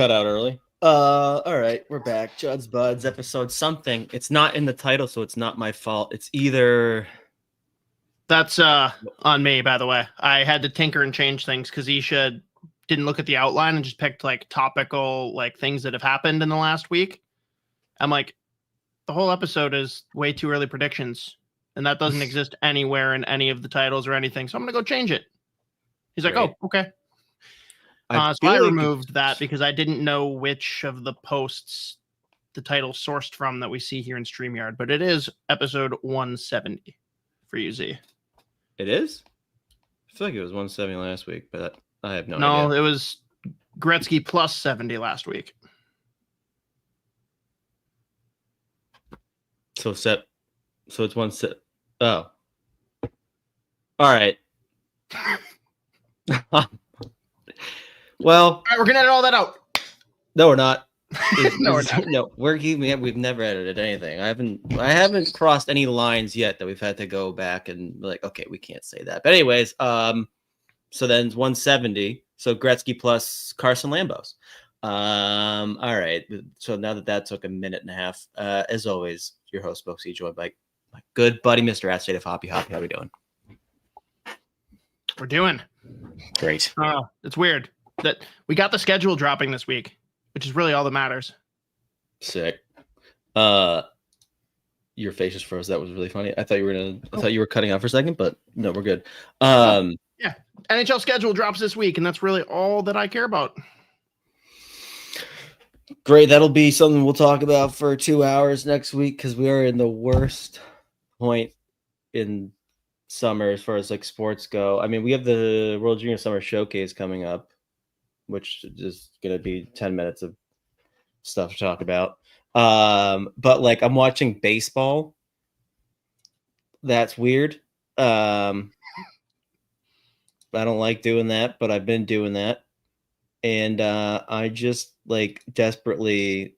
cut out early. All right, we're back. JuddzBudz episode something. It's not in the title, so it's not my fault. It's either... That's on me, by the way. I had to tinker and change things because Isha didn't look at the outline and just picked like topical like things that have happened in the last week. I'm like, the whole episode is way too early predictions, and that doesn't exist anywhere in any of the titles or anything. So I'm gonna go change it. He's like, oh, okay. So I removed that because I didn't know which of the posts the title sourced from that we see here in StreamYard, but it is episode 170 for you, Z. It is? I feel like it was 170 last week, but I have no idea. No, it was Gretzky plus 70 last week. So it's one set. Oh. All right. Well, all right, we're gonna edit all that out. No, we're not. No, we're not. No, we've never edited anything. I haven't crossed any lines yet that we've had to go back and be like, okay, we can't say that. But anyways, so then it's 170. So Gretzky plus Carson Lambos. All right. So now that took a minute and a half, as always, your host, Boxy, joined by my good buddy, Mr. Z Hoppy. How we doing? We're doing great. It's weird that we got the schedule dropping this week, which is really all that matters. Sick. Your face just froze. That was really funny. I thought you were cutting out for a second, but no, we're good. Yeah. NHL schedule drops this week, and that's really all that I care about. Great. That'll be something we'll talk about for 2 hours next week because we are in the worst point in summer as far as like sports go. I mean, we have the World Junior Summer Showcase coming up, which is going to be 10 minutes of stuff to talk about. But like I'm watching baseball. That's weird. I don't like doing that, but I've been doing that. And I just like desperately,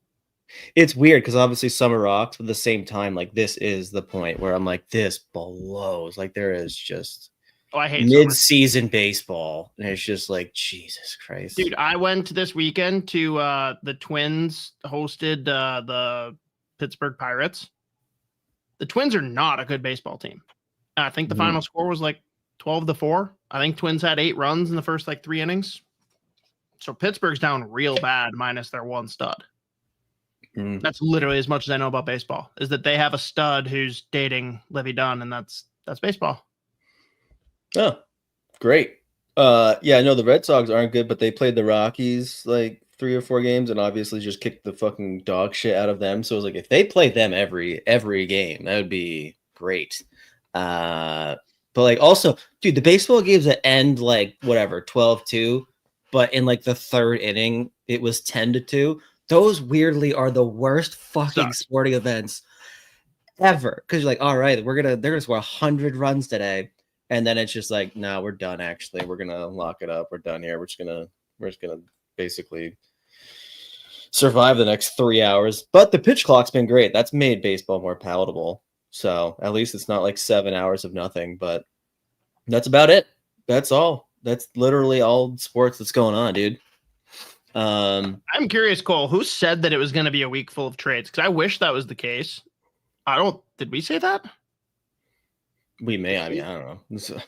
it's weird because obviously summer rocks, but at the same time, like this is the point where I'm like, this blows. Like there is just I hate mid-season baseball. And it's just like, Jesus Christ. Dude, I went this weekend to the Twins hosted the Pittsburgh Pirates. The Twins are not a good baseball team. I think the final score was like 12-4. I think Twins had 8 runs in the first like 3 innings. So Pittsburgh's down real bad minus their one stud. That's literally as much as I know about baseball, is that they have a stud who's dating Livy Dunn, and that's baseball. Oh, great. Yeah, I know the Red Sox aren't good, but they played the Rockies like 3 or 4 games and obviously just kicked the fucking dog shit out of them. So it was like, if they played them every game, that would be great. But like also, dude, the baseball games that end like whatever, 12-2, but in like the 3rd inning, it was 10-2. Those weirdly are the worst fucking sporting events ever. Because you're like, all right, they're gonna score 100 runs today. And then it's just like, no, we're done. Actually, we're gonna lock it up. We're done here. We're just gonna basically survive the next 3 hours. But the pitch clock's been great. That's made baseball more palatable. So at least it's not like 7 hours of nothing. But that's about it. That's all. That's literally all sports that's going on, dude. I'm curious, Cole, who said that it was going to be a week full of trades? Because I wish that was the case. Did we say that? We may. I mean, I don't know.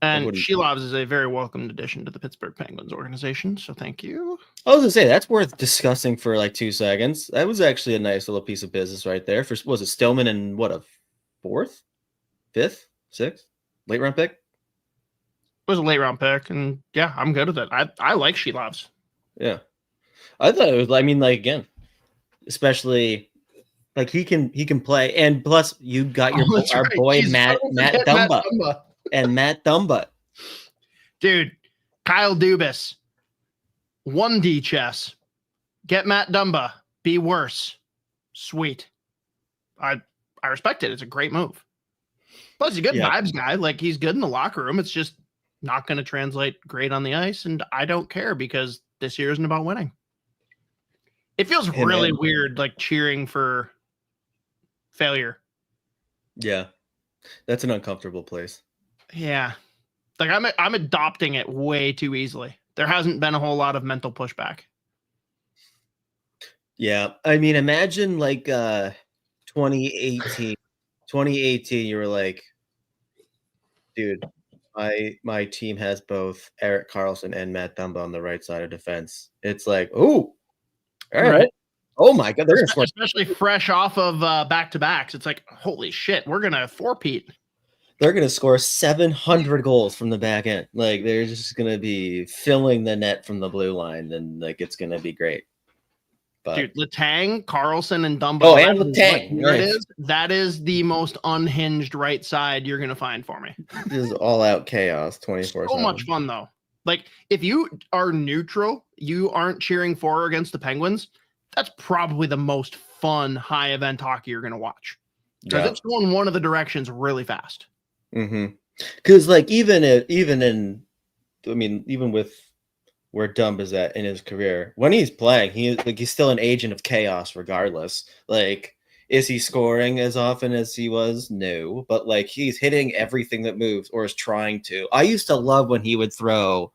And Shilovs is a very welcomed addition to the Pittsburgh Penguins organization. So thank you. I was going to say, that's worth discussing for like 2 seconds. That was actually a nice little piece of business right there. Was it Stillman and what, a 4th, 5th, 6th, late round pick? It was a late round pick. And yeah, I'm good with it. I like Shilovs. Yeah. I thought it was, I mean, like, again, especially like he can play. And plus you got your boy, Matt Dumba. And Matt Dumba. Dude, Kyle Dubas. 1D chess. Get Matt Dumba. Be worse. Sweet. I respect it. It's a great move. Plus, he's a good vibes guy. Like, he's good in the locker room. It's just not going to translate great on the ice. And I don't care because this year isn't about winning. It feels really weird, like cheering for failure. Yeah. That's an uncomfortable place. Yeah. Like I'm adopting it way too easily. There hasn't been a whole lot of mental pushback. Yeah. I mean, imagine like 2018. 2018, you were like, dude, my team has both Eric Carlson and Matt Dumba on the right side of defense. It's like, oh, all right. Right. Oh my god, they're gonna score. Especially fresh off of back-to-backs. It's like, holy shit, we're gonna four-peat. They're gonna score 700 goals from the back end. Like they're just gonna be filling the net from the blue line, and like it's gonna be great. But Dude, Letang, Carlson, and Dumba. oh, and Letang, right. That is the most unhinged right side you're gonna find for me. This is all out chaos 24/7. So much fun though. Like if you are neutral, you aren't cheering for or against the Penguins. That's probably the most fun high event hockey you're gonna watch because it's going one of the directions really fast. Because like even with where Dumb is at in his career, when he's playing, he's still an agent of chaos regardless. Like, is he scoring as often as he was? No, but like he's hitting everything that moves or is trying to. I used to love when he would throw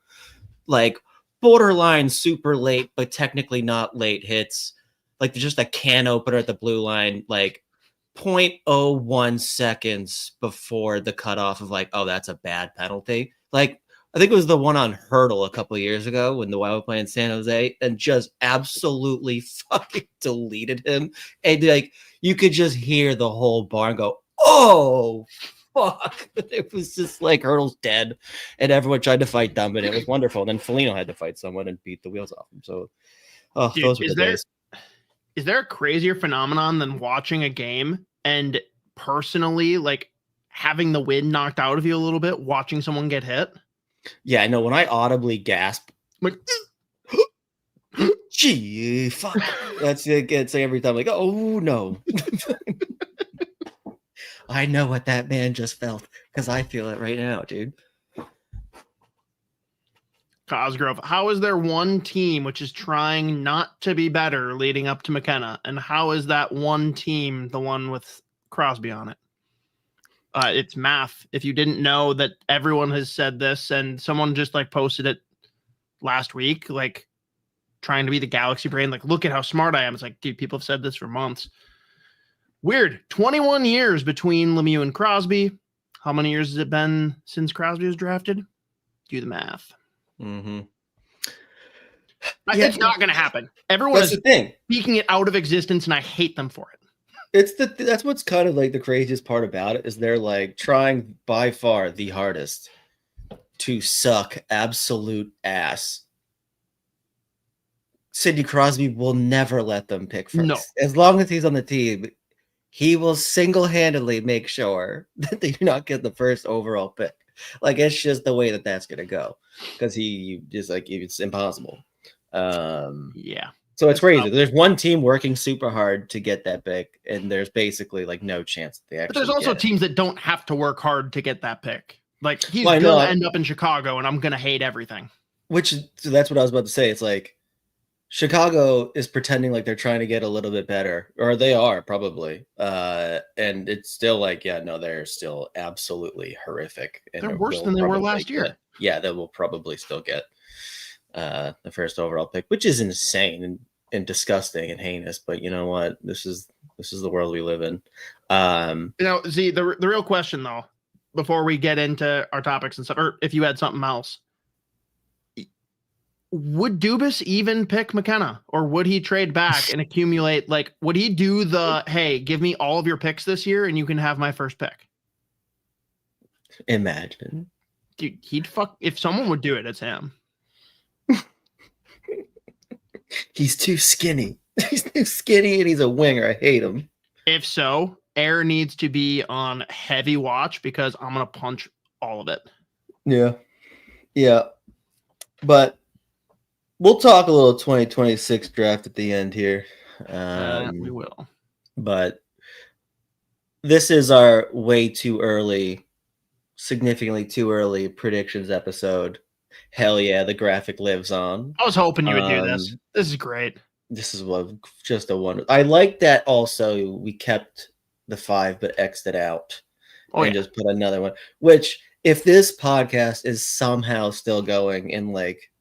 like borderline super late, but technically not late hits, like just a can opener at the blue line, like 0.01 seconds before the cutoff of like, oh, that's a bad penalty. Like, I think it was the one on Hurdle a couple of years ago when the Wild were playing San Jose and just absolutely fucking deleted him. And like, you could just hear the whole barn go, oh, fuck. It was just like Hurdle's dead. And everyone tried to fight Dumb, and it was wonderful. And then Foligno had to fight someone and beat the wheels off him. So, dude, those were the days. Is there a crazier phenomenon than watching a game and personally like having the wind knocked out of you a little bit, watching someone get hit? Yeah, I know. When I audibly gasp, like, gee, fuck. That's it. It's like every time, like, oh no. I know what that man just felt because I feel it right now, dude. Cosgrove, how is there one team which is trying not to be better leading up to McKenna? And how is that one team the one with Crosby on it? It's math. If you didn't know that everyone has said this, and someone just like posted it last week, like trying to be the galaxy brain, like, look at how smart I am. It's like, dude, people have said this for months. Weird. 21 years between Lemieux and Crosby. How many years has it been since Crosby was drafted? Do the math. It's not going to happen. Everyone is speaking it out of existence, and I hate them for it. That's what's kind of like the craziest part about it is they're like trying by far the hardest to suck absolute ass. Sidney Crosby will never let them pick first. No. As long as he's on the team, he will single-handedly make sure that they do not get the first overall pick. Like, it's just the way that that's going to go because he just like, it's impossible. Yeah. So it's crazy. There's one team working super hard to get that pick, and there's basically like no chance that they actually. But there's also teams that don't have to work hard to get that pick. Like he's gonna end up in Chicago, and I'm gonna hate everything. So that's what I was about to say. It's like Chicago is pretending like they're trying to get a little bit better, or they are probably. And it's still like, yeah, no, they're still absolutely horrific. And they're worse than they were last year. Yeah, they will probably still get the first overall pick, which is insane and disgusting and heinous. But you know what? This is the world we live in. Z, the real question though, before we get into our topics and stuff, or if you had something else, would Dubas even pick McKenna, or would he trade back and accumulate? Like, would he do the, hey, give me all of your picks this year and you can have my first pick? Imagine. Dude, if someone would do it, it's him. He's too skinny. He's too skinny and he's a winger. I hate him. If so, Air needs to be on heavy watch because I'm going to punch all of it. Yeah. Yeah. But we'll talk a little 2026 draft at the end here. We will. But this is our way too early, significantly too early predictions episode. Hell yeah, the graphic lives on. I was hoping you would do this. This is great. This is just a wonder. I like that also we kept the 5 but X'd it out and just put another one. Which, if this podcast is somehow still going in like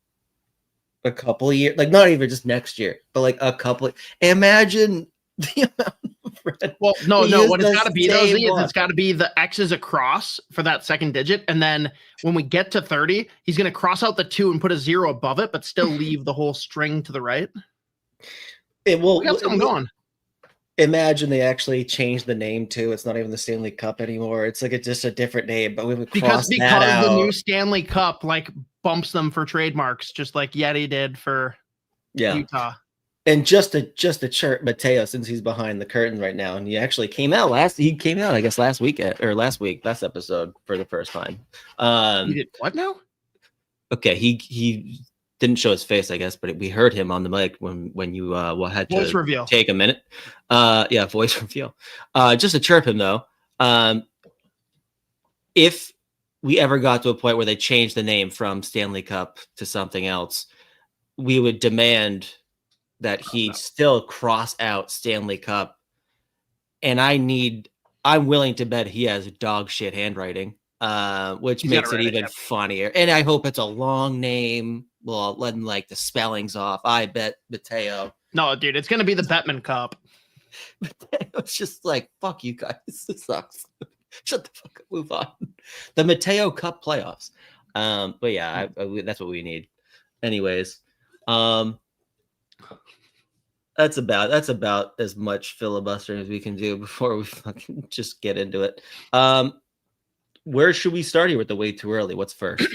a couple of years, like not even just next year, but like a couple. Imagine the amount of red. Well, no. What it's got to be though, Z, is it's got to be the X's across for that second digit, and then when we get to 30, he's going to cross out the 2 and put a 0 above it, but still leave the whole string to the right. It will. We got something going. Imagine they actually changed the name too. It's not even the Stanley Cup anymore. It's like it's just a different name, but we would because that out. The new Stanley Cup like bumps them for trademarks, just like Yeti did for Utah. And just to chirp Mateo, since he's behind the curtain right now, and he actually came out I guess last week, last episode for the first time. He did what now? Okay, he didn't show his face, I guess, but we heard him on the mic when you had voice to reveal. Take a minute. Voice reveal. Just to chirp him though, if we ever got to a point where they changed the name from Stanley Cup to something else, we would demand that he still cross out Stanley Cup. And I'm willing to bet he has dog shit handwriting, which makes it even funnier. And I hope it's a long name. Well, letting like the spellings off. I bet Mateo. No, dude, it's going to be the Bettman Cup. Mateo's just like, fuck you guys. This sucks. Shut the fuck up. Move on. The Mateo Cup playoffs. But yeah, that's what we need. Anyways, that's about as much filibustering as we can do before we fucking just get into it. Where should we start here with the way too early? What's first?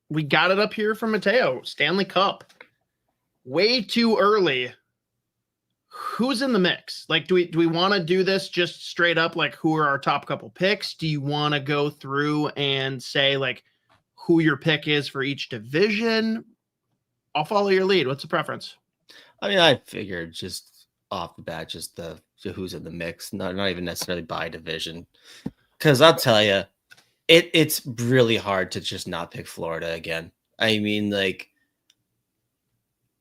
We got it up here from Mateo. Stanley Cup. Way too early. Who's in the mix? Like, do we want to do this just straight up? Like, who are our top couple picks? Do you want to go through and say like who your pick is for each division? I'll follow your lead. What's the preference? I mean, I figured just off the bat, just the who's in the mix, not even necessarily by division. Because I'll tell you, it's really hard to just not pick Florida again. I mean, like,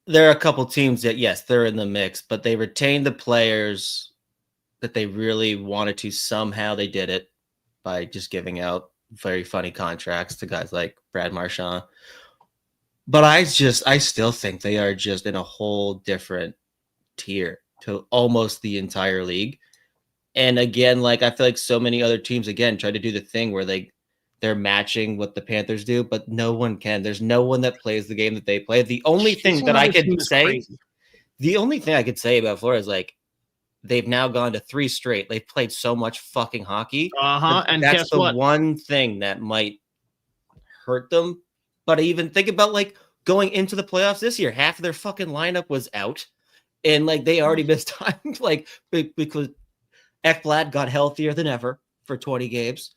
there are a couple teams that, yes, they're in the mix, but they retained the players that they really wanted to. Somehow they did it by just giving out very funny contracts to guys like Brad Marchand. But I still think they are just in a whole different tier to almost the entire league. And again, like, I feel like so many other teams, again, try to do the thing where they're matching what the Panthers do, but no one can. There's no one that plays the game that they play. The only thing that I could say, about Florida is like, they've now gone to 3 straight. They've played so much fucking hockey. And that's the one thing that might hurt them. But I even think about like going into the playoffs this year, half of their fucking lineup was out, and like they already missed time, like because Ekblad got healthier than ever for 20 games.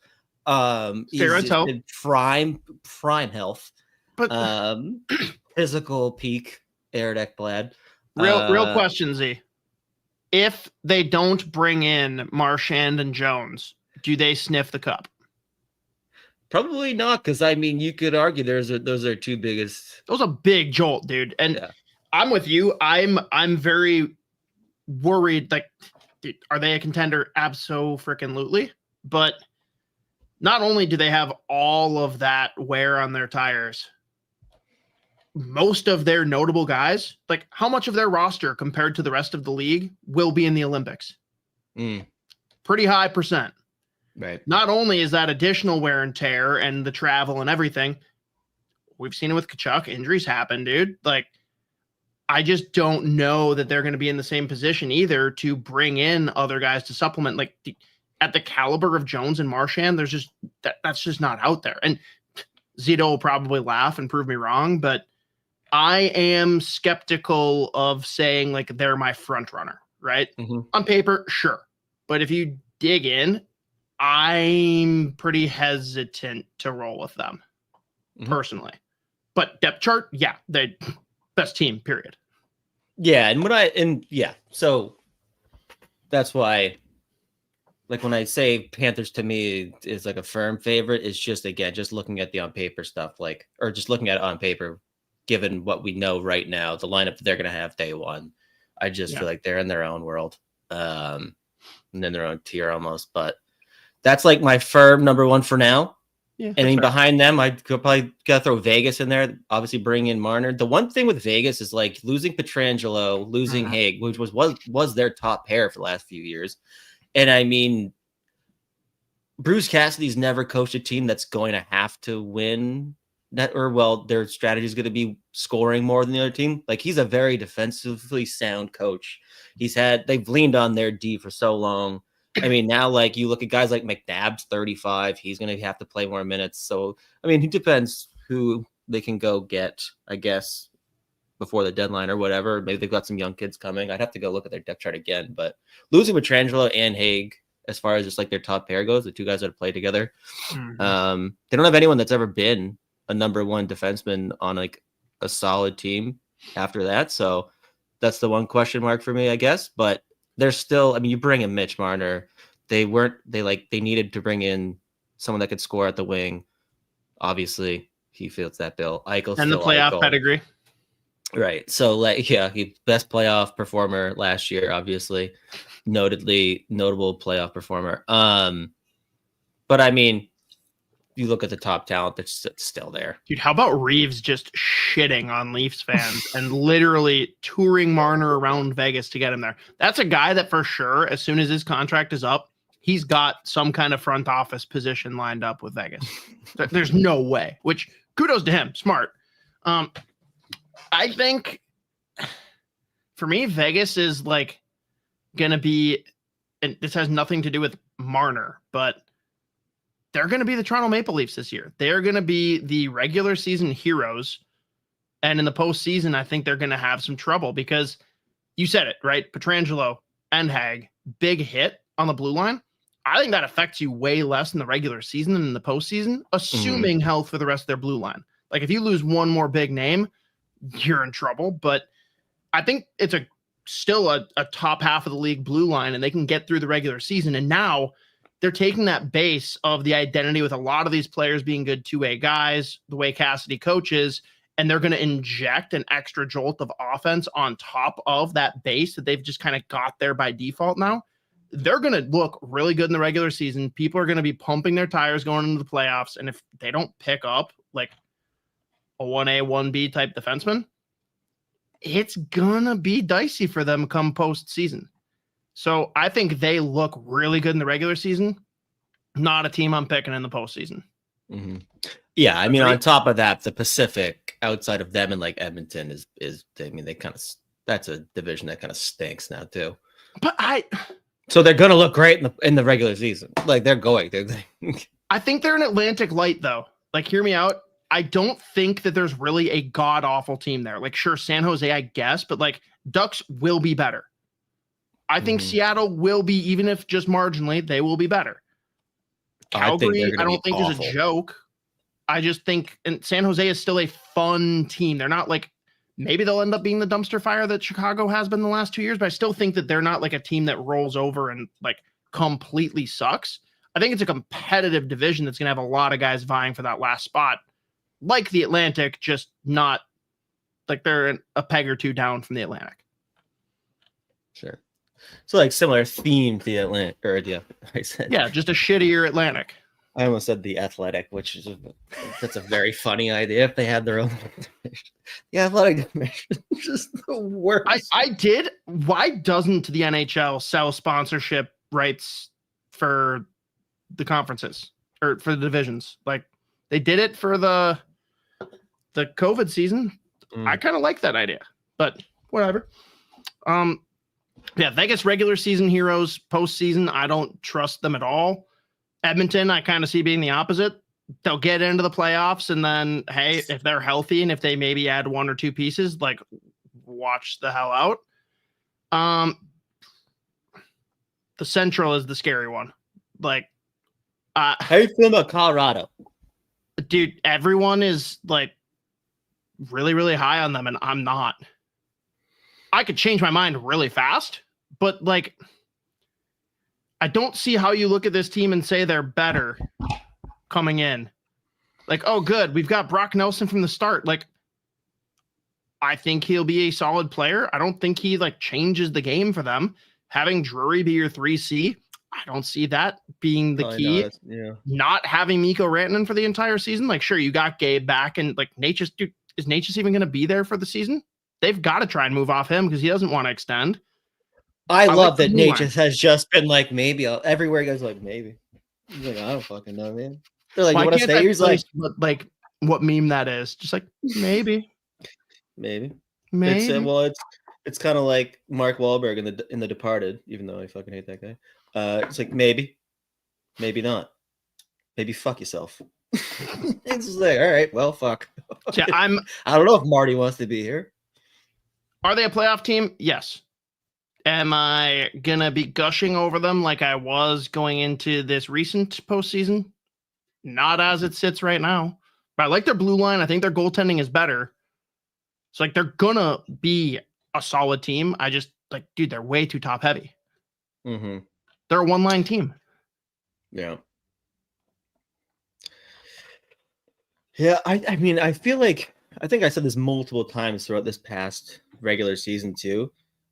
He's in prime health, but physical peak. Eric Ekblad. Real question, Z. If they don't bring in Marchand and Jones, do they sniff the cup? Probably not, because I mean, you could argue those are two biggest. Those are a big jolt, dude. And yeah. I'm with you. I'm very worried. Like, dude, are they a contender? Abso-freaking-lutely. But not only do they have all of that wear on their tires, most of their notable guys, like how much of their roster compared to the rest of the league will be in the Olympics? Pretty high percent. Right. Not only is that additional wear and tear and the travel and everything, we've seen it with Tkachuk. Injuries happen, dude. Like, I just don't know that they're going to be in the same position either to bring in other guys to supplement. Like, at the caliber of Jones and Marchand, there's just that's just not out there. And Zito will probably laugh and prove me wrong, but I am skeptical of saying like they're my front runner, right? Mm-hmm. On paper, sure. But if you dig in, I'm pretty hesitant to roll with them personally. But depth chart, yeah, they best team, period. Yeah, so that's why, like, when I say Panthers to me is like a firm favorite, it's just, again, just looking at the on paper stuff, like, or just looking at it on paper, given what we know right now, the lineup they're going to have day one. I just feel like they're in their own world, and in their own tier almost. But that's like my firm number one for now. Yeah. And I mean, behind them, I could probably gotta throw Vegas in there. Obviously, bring in Marner. The one thing with Vegas is like losing Pietrangelo, losing Haig, which was their top pair for the last few years. And I mean, Bruce Cassidy's never coached a team that's going to have to win that, or well, their strategy is going to be scoring more than the other team. Like he's a very defensively sound coach. They've leaned on their D for so long. I mean, now like you look at guys like McNabb's 35, he's going to have to play more minutes. So, I mean, it depends who they can go get, I guess, before the deadline or whatever. Maybe they've got some young kids coming. I'd have to go look at their depth chart again, but losing Pietrangelo and Haig, as far as just like their top pair goes, the two guys that have played together, they don't have anyone that's ever been a number one defenseman on like a solid team after that. So that's the one question mark for me, I guess. But they're still, I mean, you bring in Mitch Marner. They needed to bring in someone that could score at the wing. Obviously, he fits that bill. Eichel's and the playoff pedigree. Right. So like, yeah, he best playoff performer last year, obviously. Notable playoff performer. But I mean, you look at the top talent that's still there. Dude, how about Reeves just shitting on Leafs fans and literally touring Marner around Vegas to get him there? That's a guy that for sure, as soon as his contract is up, he's got some kind of front office position lined up with Vegas. There's no way, which kudos to him. Smart. I think for me, Vegas is like going to be, and this has nothing to do with Marner, but they're going to be the Toronto Maple Leafs this year. They're going to be the regular season heroes. And in the postseason, I think they're going to have some trouble because you said it, right? Pietrangelo and Haig, big hit on the blue line. I think that affects you way less in the regular season than in the postseason, assuming health for the rest of their blue line. Like if you lose one more big name, you're in trouble. But I think it's still a top half of the league blue line, and they can get through the regular season. And now they're taking that base of the identity with a lot of these players being good two-way guys, the way Cassidy coaches, and they're going to inject an extra jolt of offense on top of that base that they've just kind of got there by default now. They're going to look really good in the regular season. People are going to be pumping their tires going into the playoffs. And if they don't pick up like a 1A, 1B type defenseman, it's going to be dicey for them come postseason. So I think they look really good in the regular season. Not a team I'm picking in the postseason. Mm-hmm. Yeah, I mean, on top of that, the Pacific outside of them and like Edmonton is I mean, that's a division that kind of stinks now too. But so they're going to look great in the regular season. Like I think they're an Atlantic Light though. Like, hear me out. I don't think that there's really a god awful team there. Like, sure, San Jose, I guess, but like Ducks will be better. I think Seattle will be, even if just marginally, they will be better. Calgary, I don't think is a joke. I just think, and San Jose is still a fun team. They're not like, maybe they'll end up being the dumpster fire that Chicago has been the last 2 years, but I still think that they're not like a team that rolls over and like completely sucks. I think it's a competitive division that's going to have a lot of guys vying for that last spot, like the Atlantic, just not like they're a peg or two down from the Atlantic. Sure. So like similar theme to the Atlantic, or I said, yeah, just a shittier Atlantic. I almost said the Athletic, which is that's a very funny idea if they had their own division. The Athletic division is just the worst. I did. Why doesn't the NHL sell sponsorship rights for the conferences or for the divisions? Like they did it for the COVID season. I kind of like that idea, but whatever. Yeah, Vegas regular season heroes, postseason, I don't trust them at all. Edmonton, I kind of see being the opposite. They'll get into the playoffs, and then, hey, if they're healthy and if they maybe add one or two pieces, like, watch the hell out. The Central is the scary one. Like, how you feel about Colorado? Dude, everyone is, like, really, really high on them, and I'm not. I could change my mind really fast, but like, I don't see how you look at this team and say they're better coming in. Like, oh, good, we've got Brock Nelson from the start. Like, I think he'll be a solid player. I don't think he like changes the game for them. Having Drury be your 3C, I don't see that being the key. Yeah. Not having Mikko Rantanen for the entire season. Like, sure, you got Gabe back, and like Natchez, dude, is Natchez even going to be there for the season? They've got to try and move off him because he doesn't want to extend. I love like that Natchez has just been like, maybe. Everywhere he goes, like, maybe. He's like, I don't fucking know, man. They're like, you want to stay? He's like, what meme that is? Just like, maybe. Maybe. Maybe. It's kind of like Mark Wahlberg in The Departed, even though I fucking hate that guy. It's like, maybe not. Maybe fuck yourself. It's just like, all right, well, fuck. Yeah, I don't know if Marty wants to be here. Are they a playoff team? Yes. Am I gonna be gushing over them like I was going into this recent postseason? Not as it sits right now. But I like their blue line. I think their goaltending is better. So like they're gonna be a solid team. I just like, dude, they're way too top heavy. Mm-hmm. They're a one-line team. Yeah. Yeah, I mean, I feel like, I think I said this multiple times throughout this past regular season too.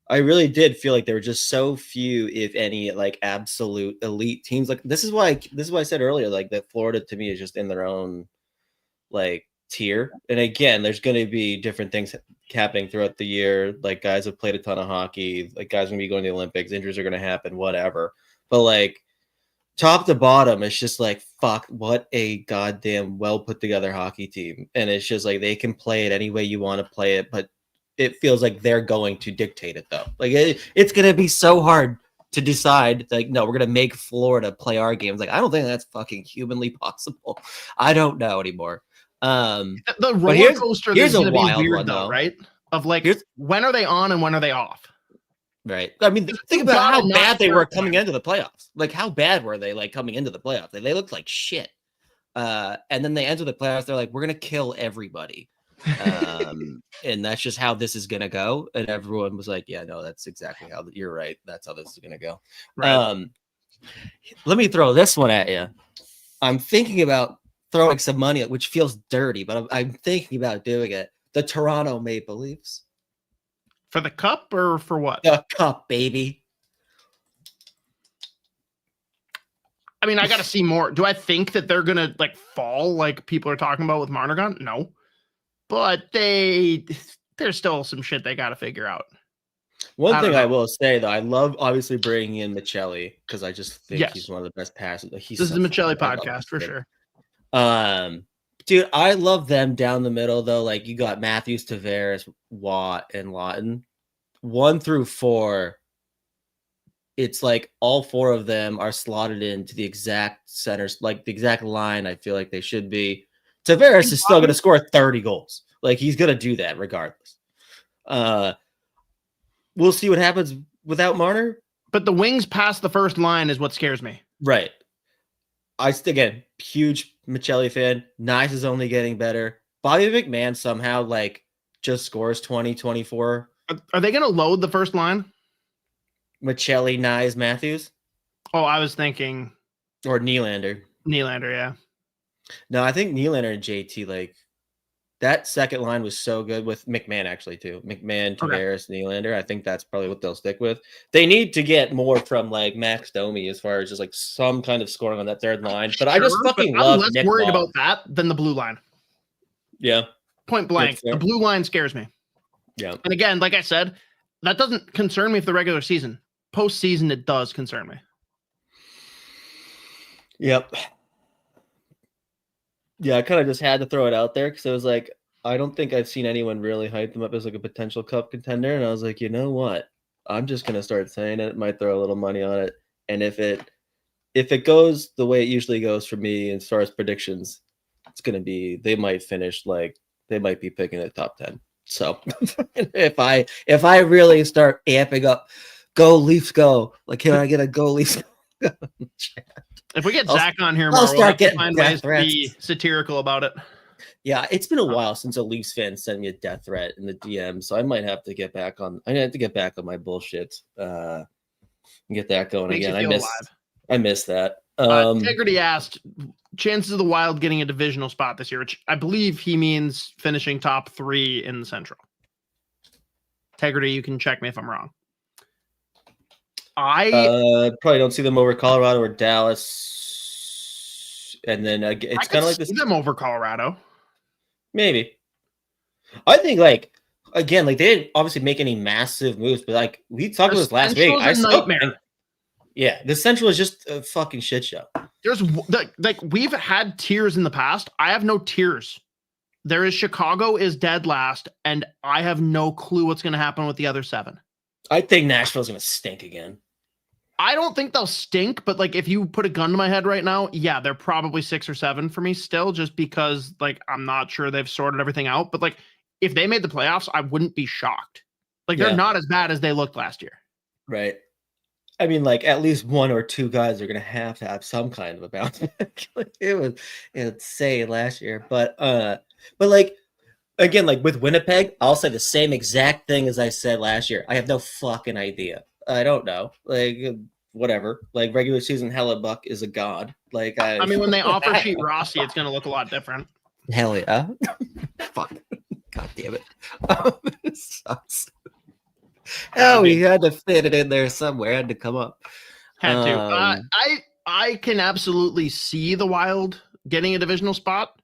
I really did feel like there were just so few, if any, like absolute elite teams. Like this is why I said earlier, like that Florida to me is just in their own like tier. And again, there's going to be different things happening throughout the year. Like guys have played a ton of hockey, like guys going to be going to the Olympics, injuries are going to happen, whatever. But like top to bottom, it's just like, fuck, what a goddamn well put together hockey team. And it's just like they can play it any way you want to play it, but it feels like they're going to dictate it though. Like it's going to be so hard to decide, like, no, we're going to make Florida play our games. Like, I don't think that's fucking humanly possible. I don't know anymore. The roller coaster is going to be weird one, though, right? Of like, when are they on and when are they off? Right. I mean, think about how bad they were coming into the playoffs. Like, how bad were they like coming into the playoffs? They looked like shit. And then they enter the playoffs. They're like, we're going to kill everybody. And that's just how this is going to go. And everyone was like, yeah, no, that's exactly how you're right. That's how this is going to go. Right. Let me throw this one at you. I'm thinking about throwing some money, which feels dirty, but I'm thinking about doing it. The Toronto Maple Leafs. For the cup or for what? The cup, baby. I mean, I got to see more. Do I think that they're going to like fall like people are talking about with Marner gone? No. But there's still some shit they got to figure out. One thing I will say, though, I love obviously bringing in Michelli because I just think he's one of the best passers. This is a Michelli podcast for sure. Dude, I love them down the middle, though. Like, you got Matthews, Tavares, Watt, and Lawton. 1 through 4, it's like all 4 of them are slotted into the exact centers, like the exact line I feel like they should be. Tavares is still going to score 30 goals. Like, he's going to do that regardless. We'll see what happens without Marner. But the wings past the first line is what scares me. Right. Again, huge Michelli fan. Nice is only getting better. Bobby McMahon somehow like just scores 20, 24. Are they going to load the first line? Michelli, Nyes, Matthews? Oh, I was thinking. Or Nylander. Nylander, yeah. No, I think Nylander and JT, like, that second line was so good with McMahon, actually, too. McMahon, Tavares, Nylander. I think that's probably what they'll stick with. They need to get more from, like, Max Domi as far as just, like, some kind of scoring on that third line. But I just fucking love Nick I'm less worried Law. about that than the blue line. Yeah. Point blank. The blue line scares me. Yeah. And again, like I said, that doesn't concern me for the regular season. Postseason, it does concern me. Yep. Yeah, I kind of just had to throw it out there because it was like, I don't think I've seen anyone really hype them up as like a potential cup contender. And I was like, you know what? I'm just going to start saying it. Might throw a little money on it. And if it goes the way it usually goes for me as far as predictions, it's going to be, they might be picking it top 10. So if I really start amping up, go Leafs go. Like, can I get a go Leafs go? If we get Zach on here, I'll start getting find ways to be satirical about it. Yeah, it's been a while since a Leafs fan sent me a death threat in the DM, so I might have to get back on. I have to get back on my bullshit. And get that going again. I miss that. Integrity asked, chances of the Wild getting a divisional spot this year, which I believe he means finishing top 3 in the Central. Integrity, you can check me if I'm wrong. I probably don't see them over Colorado or Dallas. And then it's kind of like this. Them over Colorado. Maybe. I think like again, like they didn't obviously make any massive moves, but like we talked about this last week. Yeah, the Central is just a fucking shit show. There's like we've had tiers in the past. I have no tiers. There is Chicago is dead last, and I have no clue what's going to happen with the other 7. I think Nashville's going to stink again. I don't think they'll stink, but like if you put a gun to my head right now, yeah, they're probably 6 or 7 for me still, just because like I'm not sure they've sorted everything out. But like if they made the playoffs, I wouldn't be shocked. Like they're not as bad as they looked last year. Right. I mean, like at least 1 or 2 guys are going to have some kind of a bounce back. It was insane last year, but like again, like with Winnipeg, I'll say the same exact thing as I said last year. I have no fucking idea. I don't know. Like whatever. Like regular season Hellebuck is a god. Like I mean, when they offer sheet Rossi, it's going to look a lot different. Hell yeah. Fuck. God damn it. It sucks. Oh, we had to fit it in there somewhere. Had to come up. Had to. I can absolutely see the Wild getting a divisional spot.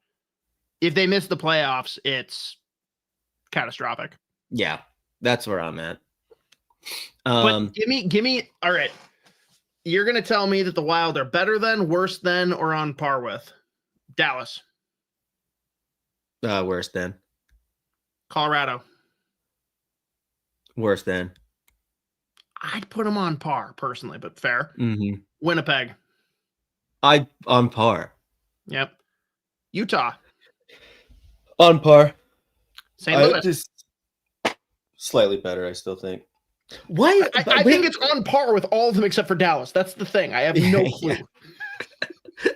If they miss the playoffs, it's catastrophic. Yeah, that's where I'm at. But give me. All right, you're gonna tell me that the Wild are better than, worse than, or on par with Dallas. Worse than Colorado. Worse than. I'd put them on par personally, but fair. Mm-hmm. Winnipeg. On par. Yep. Utah. On par. St. Louis. Just slightly better, I still think. Why? I think it's on par with all of them except for Dallas. That's the thing. I have no clue. Yeah.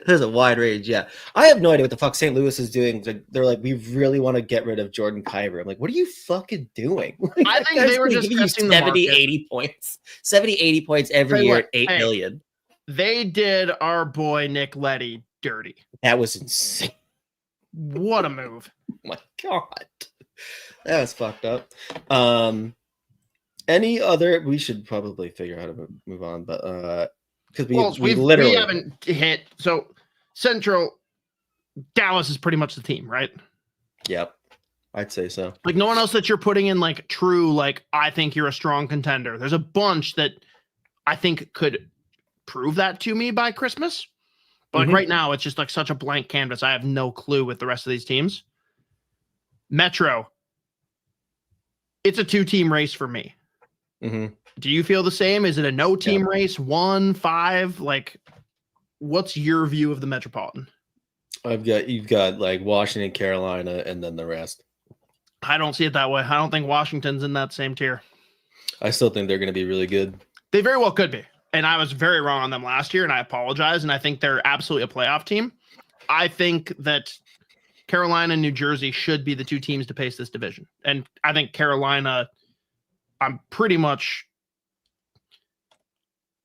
There's a wide range, yeah. I have no idea what the fuck St. Louis is doing. They're like, we really want to get rid of Jordan Kyber. I'm like, what are you fucking doing? I think they were just testing 70, 80 points. 70, 80 points every year at $8 million. They did our boy Nick Leddy dirty. That was insane. What a move. Oh my God. That was fucked up. Any other? We should probably figure out how to move on, but because we haven't hit. So Central, Dallas is pretty much the team, right? Yep, I'd say so. Like no one else that you're putting in like true, like I think you're a strong contender. There's a bunch that I think could prove that to me by Christmas. But like right now, it's just like such a blank canvas. I have no clue with the rest of these teams. Metro, it's a 2-team race for me. Mm-hmm. Do you feel the same? Is it a no-team race? 1, 5? Like, what's your view of the Metropolitan? You've got like Washington, Carolina, and then the rest. I don't see it that way. I don't think Washington's in that same tier. I still think they're going to be really good. They very well could be. And I was very wrong on them last year, and I apologize. And I think they're absolutely a playoff team. I think that Carolina and New Jersey should be the 2 teams to pace this division. And I think Carolina, I'm going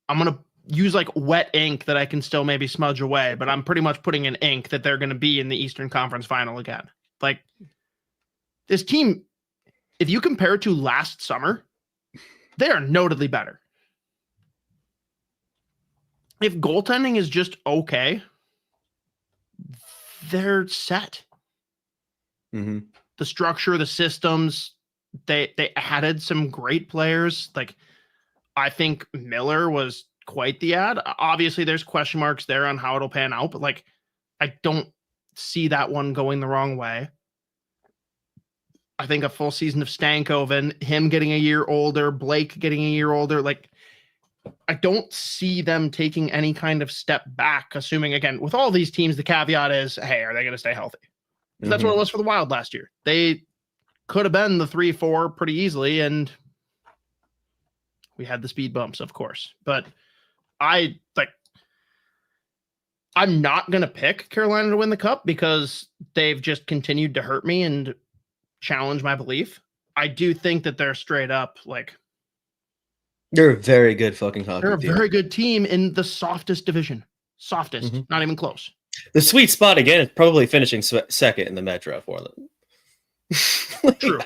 to use like wet ink that I can still maybe smudge away, but I'm pretty much putting in ink that they're going to be in the Eastern Conference Final again. Like this team, if you compare it to last summer, they are notably better. If goaltending is just okay, they're set. Mm-hmm. The structure, the systems, they added some great players. Like I think Miller was quite the ad. Obviously, there's question marks there on how it'll pan out, but like I don't see that one going the wrong way. I think a full season of Stankoven, him getting a year older, Blake getting a year older, like I don't see them taking any kind of step back, assuming, again, with all these teams, the caveat is, hey, are they going to stay healthy? That's what it was for the Wild last year. They could have been the 3-4 pretty easily, and we had the speed bumps, of course. But I'm not going to pick Carolina to win the Cup because they've just continued to hurt me and challenge my belief. I do think that they're straight up, like, they're a very good fucking hockey they're a team. very good team in the softest division. Softest, not even close. The sweet spot, again, is probably finishing second in the Metro for them. True.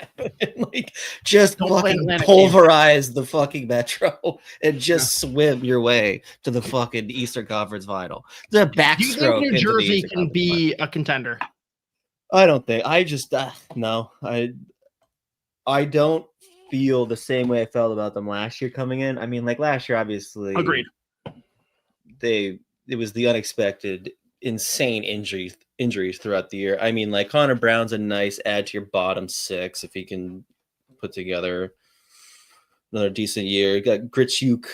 Like, just Don't play fucking Atlantic pulverize the fucking Metro and just swim your way to the fucking Eastern Conference final. The backstroke. Do you think New into the Jersey Eastern can Conference be a contender? I don't think. I just no. I don't feel the same way I felt about them last year coming in. I mean, like last year, obviously, Agreed. It was the unexpected, insane injuries throughout the year. I mean, like Connor Brown's a nice add to your bottom six if he can put together another decent year. You got Gritsiuk,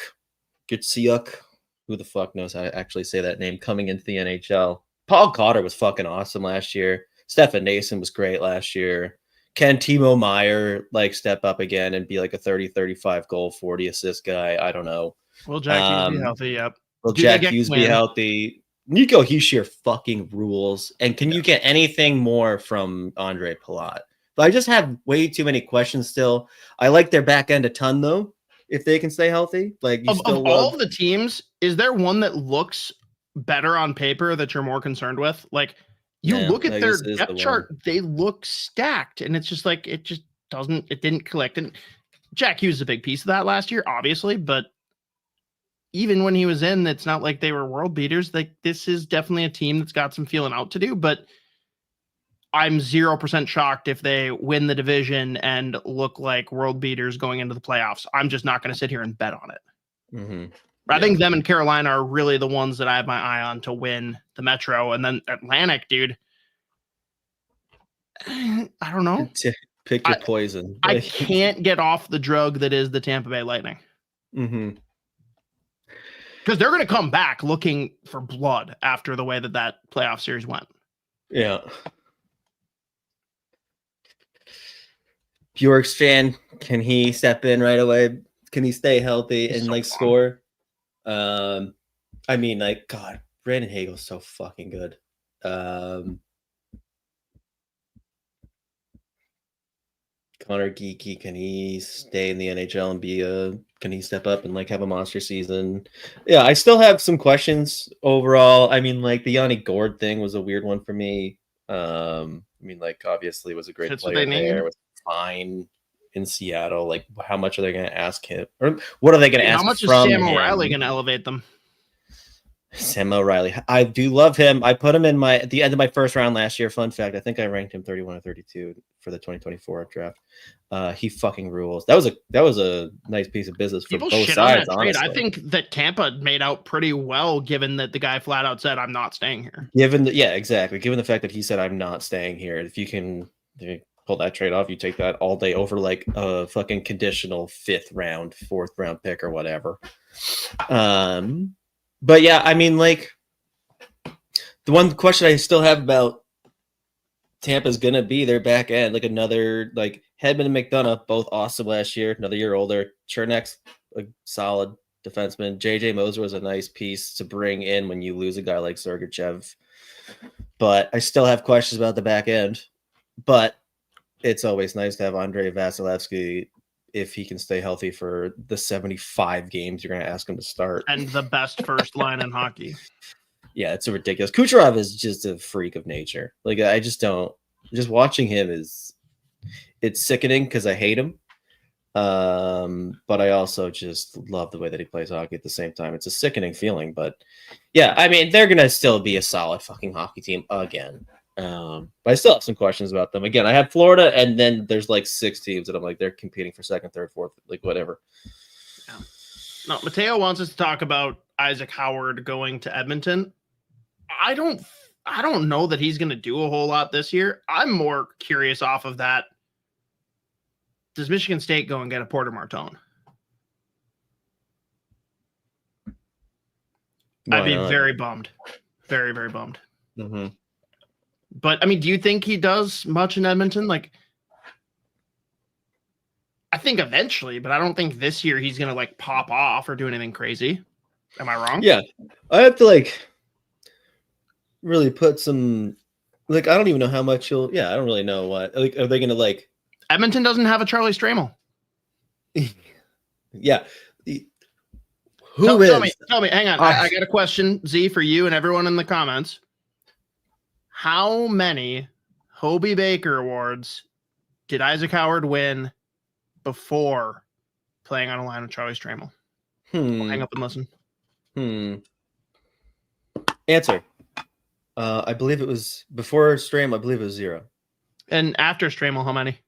who the fuck knows how to actually say that name, coming into the NHL. Paul Cotter was fucking awesome last year. Stefan Nason was great last year. Can Timo Meyer like step up again and be like a 30, 35 goal, 40 assist guy? I don't know. Will Jack Hughes be healthy? Yep. Will Jack Hughes be healthy? Nico Hischier fucking rules. And can you get anything more from Andre Palat? But I just have way too many questions still. I like their back end a ton though. If they can stay healthy, like of all of the teams, is there one that looks better on paper that you're more concerned with? Like you look at their depth chart, they look stacked, and it's just like it didn't click. And Jack Hughes is a big piece of that last year, obviously, but even when he was in, it's not like they were world beaters. Like this is definitely a team that's got some feeling out to do, but I'm 0% shocked if they win the division and look like world beaters going into the playoffs. I'm just not going to sit here and bet on it. Mm-hmm. I think them and Carolina are really the ones that I have my eye on to win the Metro. And then Atlantic, dude, I don't know. Pick your poison. I can't get off the drug that is the Tampa Bay Lightning. Mm-hmm. Because they're going to come back looking for blood after the way that playoff series went. Yeah. Bjorkstrand, can he step in right away? Can he stay healthy and like score? I mean, like, God, Brandon Hagel's so fucking good. Connor Geeky, can he stay in the NHL and can he step up and like have a monster season? Yeah, I still have some questions overall. I mean, like the Yanni Gord thing was a weird one for me. I mean, like obviously was a great player there. Was fine in Seattle. Like, how much are they going to ask him, or what are they going to ask? How much is from Sam him? O'Reilly going to elevate them? Sam O'Reilly, I do love him. I put him in at the end of my first round last year. Fun fact: I think I ranked him 31 or 32 for the 2024 draft. He fucking rules. That was a nice piece of business for both sides. Honestly, I think that Tampa made out pretty well, given that the guy flat out said, "I'm not staying here." Given the fact that he said, "I'm not staying here," if you can pull that trade off, you take that all day over like a fucking conditional 5th round, 4th round pick or whatever. But yeah, I mean, like the one question I still have about Tampa's gonna be their back end, like another like Hedman and McDonough, both awesome last year, another year older. Chernek's a solid defenseman. JJ Moser was a nice piece to bring in when you lose a guy like Sergachev. But I still have questions about the back end. But it's always nice to have Andrei Vasilevsky if he can stay healthy for the 75 games you're going to ask him to start. And the best first line in hockey. Yeah, it's ridiculous. Kucherov is just a freak of nature. Like, I just don't. Just watching him it's sickening because I hate him. But I also just love the way that he plays hockey at the same time. It's a sickening feeling. But yeah, I mean, they're going to still be a solid fucking hockey team again. But I still have some questions about them. Again, I have Florida, and then there's like 6 teams that I'm like, they're competing for 2nd, 3rd, 4th, like whatever. Yeah. No, Mateo wants us to talk about Isaac Howard going to Edmonton. I don't know that he's going to do a whole lot this year. I'm more curious off of that. Does Michigan State go and get a Porter Martone? I'd be very bummed. Very, very bummed. Mm-hmm. But, I mean, do you think he does much in Edmonton? Like, I think eventually, but I don't think this year he's going to, like, pop off or do anything crazy. Am I wrong? Yeah. I have to, like, really put some, like, I don't even know how much I don't really know what. Like, are they going to, like. Edmonton doesn't have a Charlie Stramel. Yeah. Tell me, hang on. I got a question, Z, for you and everyone in the comments. How many Hobey Baker Awards did Isaac Howard win before playing on a line with Charlie Stramel? Hang up and listen. Answer. I believe it was before Stramel. I believe it was 0. And after Stramel, how many?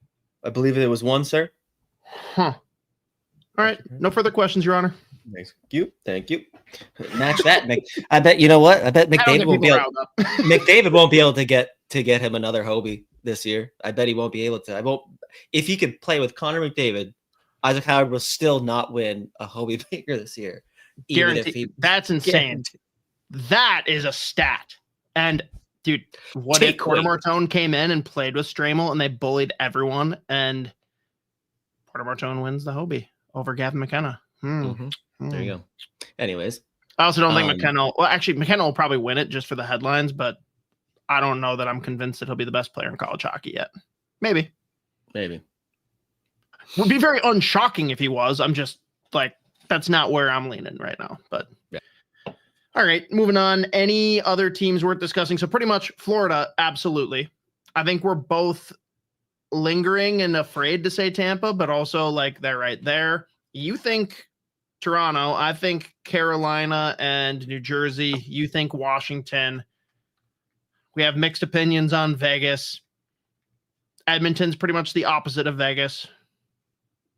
I believe it was 1, sir. Huh. All right. No further questions, Your Honor. Thank you. Match that. I bet you know what? I bet McDavid won't be able. McDavid won't be able to get him another Hobie this year. I bet he won't be able to. I won't. If he could play with Connor McDavid, Isaac Howard will still not win a Hobie Baker this year. Guaranteed. That's insane. That is a stat. And dude, what if Porter Martone came in and played with Stramel and they bullied everyone and Porter Martone wins the Hobie over Gavin McKenna? There you go. Anyways, I also don't think McKenna. Well, actually, McKenna will probably win it just for the headlines, but I don't know that I'm convinced that he'll be the best player in college hockey yet. Maybe. Would be very unshocking if he was. I'm just like, that's not where I'm leaning right now. But yeah. All right, moving on. Any other teams worth discussing? So pretty much Florida, absolutely. I think we're both lingering and afraid to say Tampa, but also like they're right there. You think Toronto, I think Carolina and New Jersey, you think Washington. We have mixed opinions on Vegas. Edmonton's pretty much the opposite of Vegas.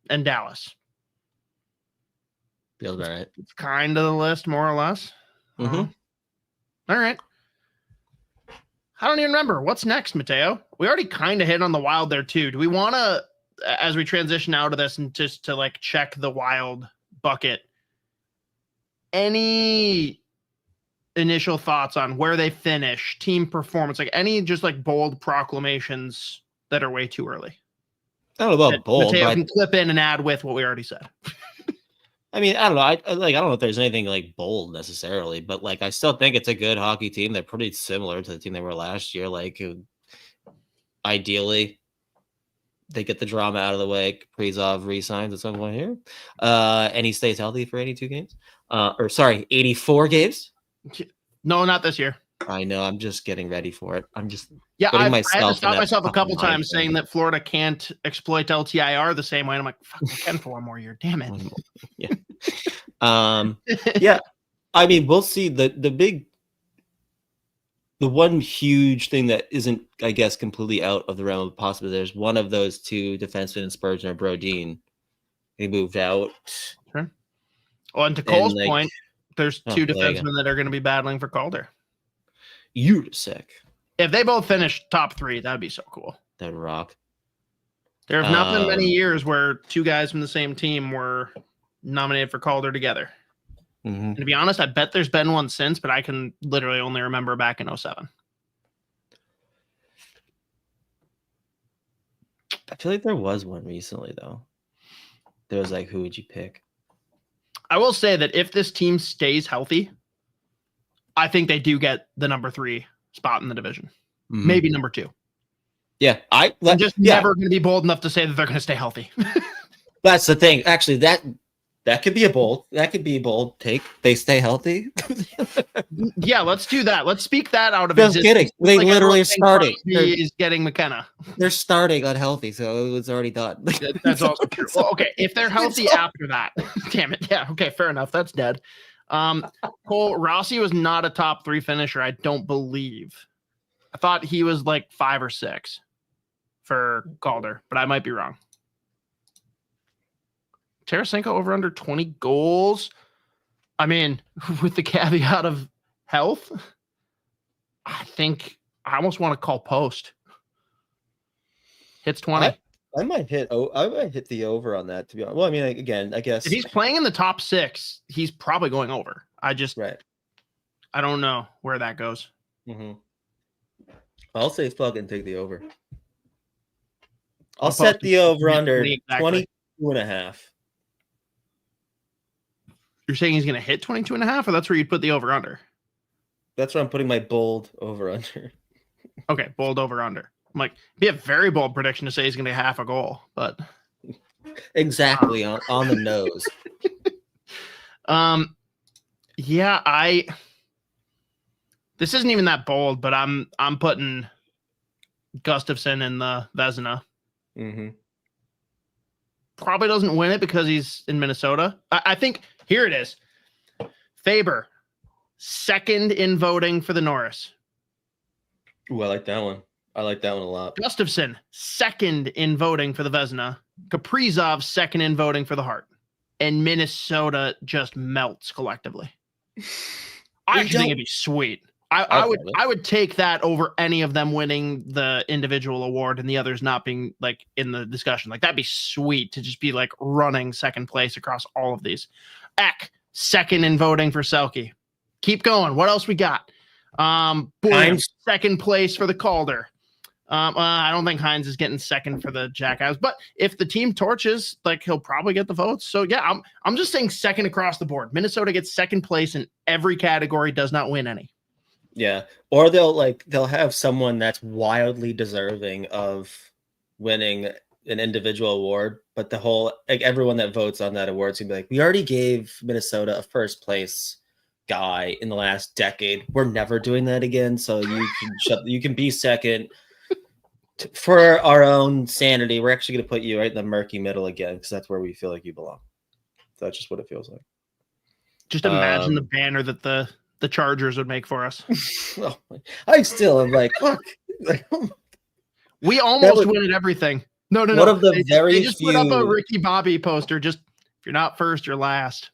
And Dallas. Feels about right. It's kind of the list, more or less. All right. I don't even remember. What's next, Mateo? We already kind of hit on the Wild there, too. Do we want to, as we transition out of this and just to like check the Wild bucket, any initial thoughts on where they finish, team performance, like any just like bold proclamations that are way too early? I don't know about bold. Mateo can clip in and add with what we already said. I mean, I don't know. I don't know if there's anything like bold necessarily, but like I still think it's a good hockey team. They're pretty similar to the team they were last year. Like, ideally, they get the drama out of the way. Kaprizov re-signs at some point here, and he stays healthy for 82 games. 84 games. No, not this year. I know. I'm just getting ready for it. I'm just I had to stop myself a couple times saying that Florida can't exploit LTIR the same way. And I'm like, fuck, I can for one more year. Damn it. Yeah. I mean, we'll see. The one huge thing that isn't, I guess, completely out of the realm of possibility. There's one of those two defensemen in Spurgeon or Brodin. He moved out. Sure. Well, and to Cole's point, there's two defensemen that are going to be battling for Calder. You're sick. If they both finish top 3, that'd be so cool. That'd rock. There have not been many years where two guys from the same team were nominated for Calder together. And to be honest, I bet there's been one since, but I can literally only remember back in 2007. I feel like there was one recently, though. There was like, who would you pick? I will say that if this team stays healthy, I think they do get the number 3 spot in the division. Maybe number 2. Yeah. I'm just never going to be bold enough to say that they're going to stay healthy. That's the thing. Actually, that could be a bold take. They stay healthy. Yeah, let's do that. Let's speak that out of Just kidding. They like literally are starting. He's getting McKenna. They're starting unhealthy, so it was already done. That's also true. Well, okay, if they're healthy after that, damn it. Yeah, okay, fair enough. That's dead. Cole Rossi was not a top 3 finisher, I don't believe. I thought he was like 5 or 6 for Calder, but I might be wrong. Tarasenko over under 20 goals. I mean, with the caveat of health, I think I almost want to call Post. Hits 20. I might hit the over on that, to be honest. Well, I mean, again, I guess if he's playing in the top 6, he's probably going over. I don't know where that goes. I'll say fuck and take the over. I'll set the over under 22.5. You're saying he's going to hit 22.5, or that's where you'd put the over under? That's where I'm putting my bold over under. Okay, bold over under. I'm like, be a very bold prediction to say he's going to get half a goal, but exactly on the nose. Yeah, this isn't even that bold, but I'm putting Gustafsson in the Vezina Mm-hmm. Probably doesn't win it because he's in Minnesota. I think here it is. Faber, second in voting for the Norris. Ooh, I like that one. I like that one a lot. Gustafsson, second in voting for the Vezina. Kaprizov, second in voting for the Hart. And Minnesota just melts collectively. I actually think it'd be sweet. I would take that over any of them winning the individual award and the others not being like in the discussion. Like that'd be sweet to just be like running second place across all of these. Eck, second in voting for Selke. Keep going. What else we got? Boom, second place for the Calder. I don't think Hines is getting second for the Jackass, but if the team torches, like he'll probably get the votes. So yeah, I'm just saying second across the board. Minnesota gets second place in every category, does not win any. Yeah. Or they'll have someone that's wildly deserving of winning an individual award, but the whole everyone that votes on that award is gonna be like, we already gave Minnesota a first place guy in the last decade. We're never doing that again. So you can be second. For our own sanity, we're actually going to put you right in the murky middle again because that's where we feel like you belong. So that's just what it feels like. Just imagine the banner that the Chargers would make for us. I still am like, fuck. We almost win at everything. No. One of the they just put up a Ricky Bobby poster. Just if you're not first, you're last.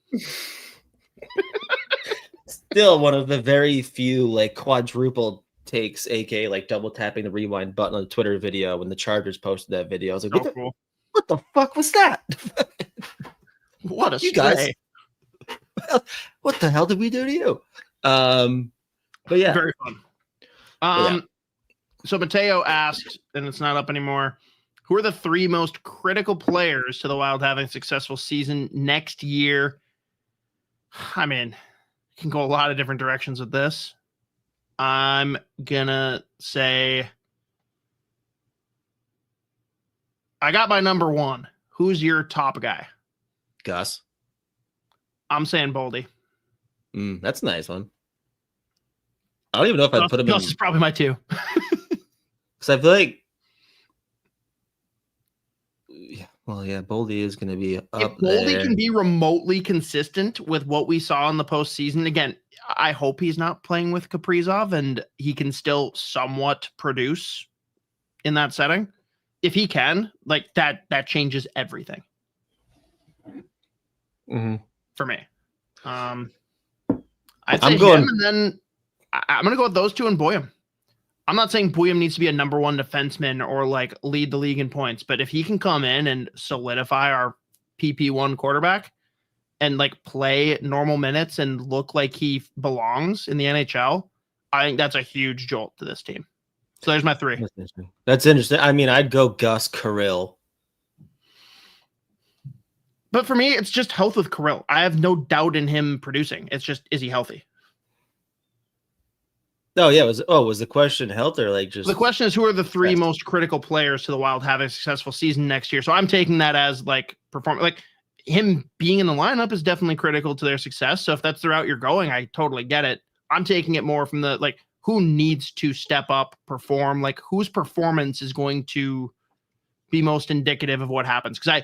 Still one of the very few like quadruple takes, aka like double tapping the rewind button on the Twitter video when the Chargers posted that video. I was like, what the fuck was that? What a you guys. What the hell did we do to you? But yeah, very fun. So Mateo asked, and it's not up anymore, who are the three most critical players to the Wild having a successful season next year? I mean, you can go a lot of different directions with this. I'm gonna say I got my number one. Who's your top guy? Gus. I'm saying Boldy. That's a nice one. I don't even know if I'd put him Gus in. Is probably my two. Because I feel like Boldy is going to be up if Boldy there. Can be remotely consistent with what we saw in the postseason, again, I hope he's not playing with Kaprizov and he can still somewhat produce in that setting. If he can, like that changes everything. Mm-hmm. For me. I'd say him, and then I'm going to go with those two and Boyum. I'm not saying Boyum needs to be a number one defenseman or like lead the league in points, but if he can come in and solidify our PP1 quarterback and like play normal minutes and look like he belongs in the NHL, I think that's a huge jolt to this team. So there's my three. That's interesting. I mean, I'd go Gus, Kirill. But for me, it's just health with Kirill. I have no doubt in him producing. It's just, is he healthy? Oh, yeah. Was the question health or like just... The question is, who are the three most critical players to the Wild having a successful season next year? So I'm taking that as like performance. Like him being in the lineup is definitely critical to their success. So if that's the route you're going, I totally get it. I'm taking it more from the, like, who needs to step up, perform, like whose performance is going to be most indicative of what happens. Because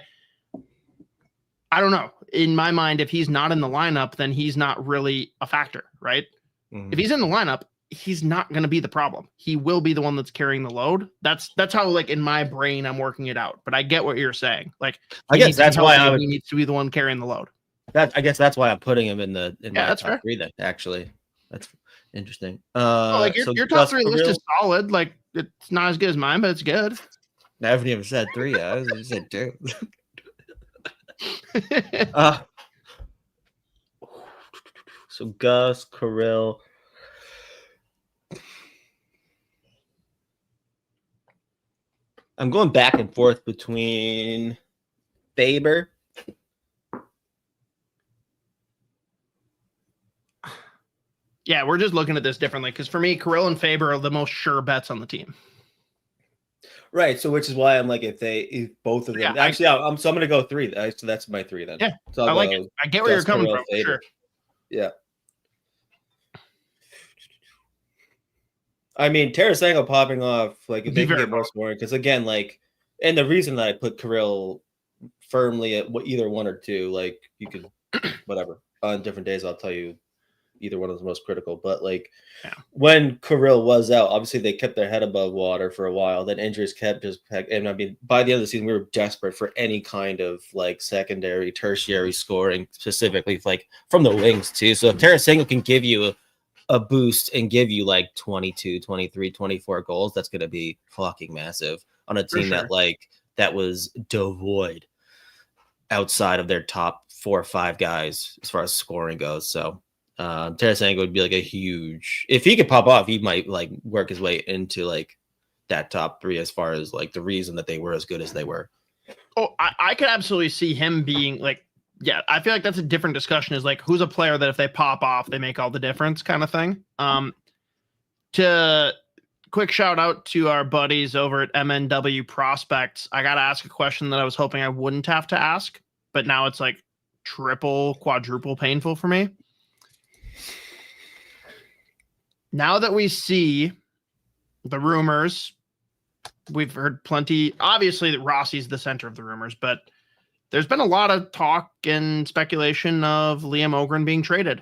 I don't know. In my mind, if he's not in the lineup, then he's not really a factor, right? Mm-hmm. If he's in the lineup, he's not going to be the problem. He will be the one that's carrying the load. That's how, like, in my brain, I'm working it out. But I get what you're saying. Like, I guess that's why he needs to be the one carrying the load. I guess that's why I'm putting him in my top fair. Three. Then actually, that's interesting. Like your top three list is solid. Like, it's not as good as mine, but it's good. I haven't even said three. I just said two. So Gus, Kirill. I'm going back and forth between Faber. Yeah, we're just looking at this differently because for me, Kirill and Faber are the most sure bets on the team. Right, so which is why I'm like, if both of them, actually, I'm going to go three. So that's my three then. Yeah, so I like it. I get where you're coming from. Sure. Yeah. I mean, Tarasenko popping off, like if they can get more scoring, because again, like And the reason that I put Kirill firmly at either one or two, like you could, whatever, on different days, I'll tell you either one is the most critical. But like when Kirill was out, obviously they kept their head above water for a while. Then injuries kept just, and I mean, by the end of the season, we were desperate for any kind of like secondary, tertiary scoring, specifically like from the wings too. So if Tarasenko can give you a boost and give you like 22, 23, 24 goals, that's going to be fucking massive on a team that was devoid outside of their top 4 or 5 guys as far as scoring goes. So Tarasenko would be like a huge, if he could pop off, he might like work his way into like that top 3 as far as like the reason that they were as good as they were. Oh, I could absolutely see him being like, yeah, I feel like that's a different discussion, is like, who's a player that if they pop off, they make all the difference kind of thing. To quick shout out to our buddies over at MNW Prospects. I got to ask a question that I was hoping I wouldn't have to ask, but now it's like triple, quadruple painful for me. Now that we see the rumors, we've heard plenty, obviously that Rossi's the center of the rumors, but there's been a lot of talk and speculation of Liam Ogren being traded.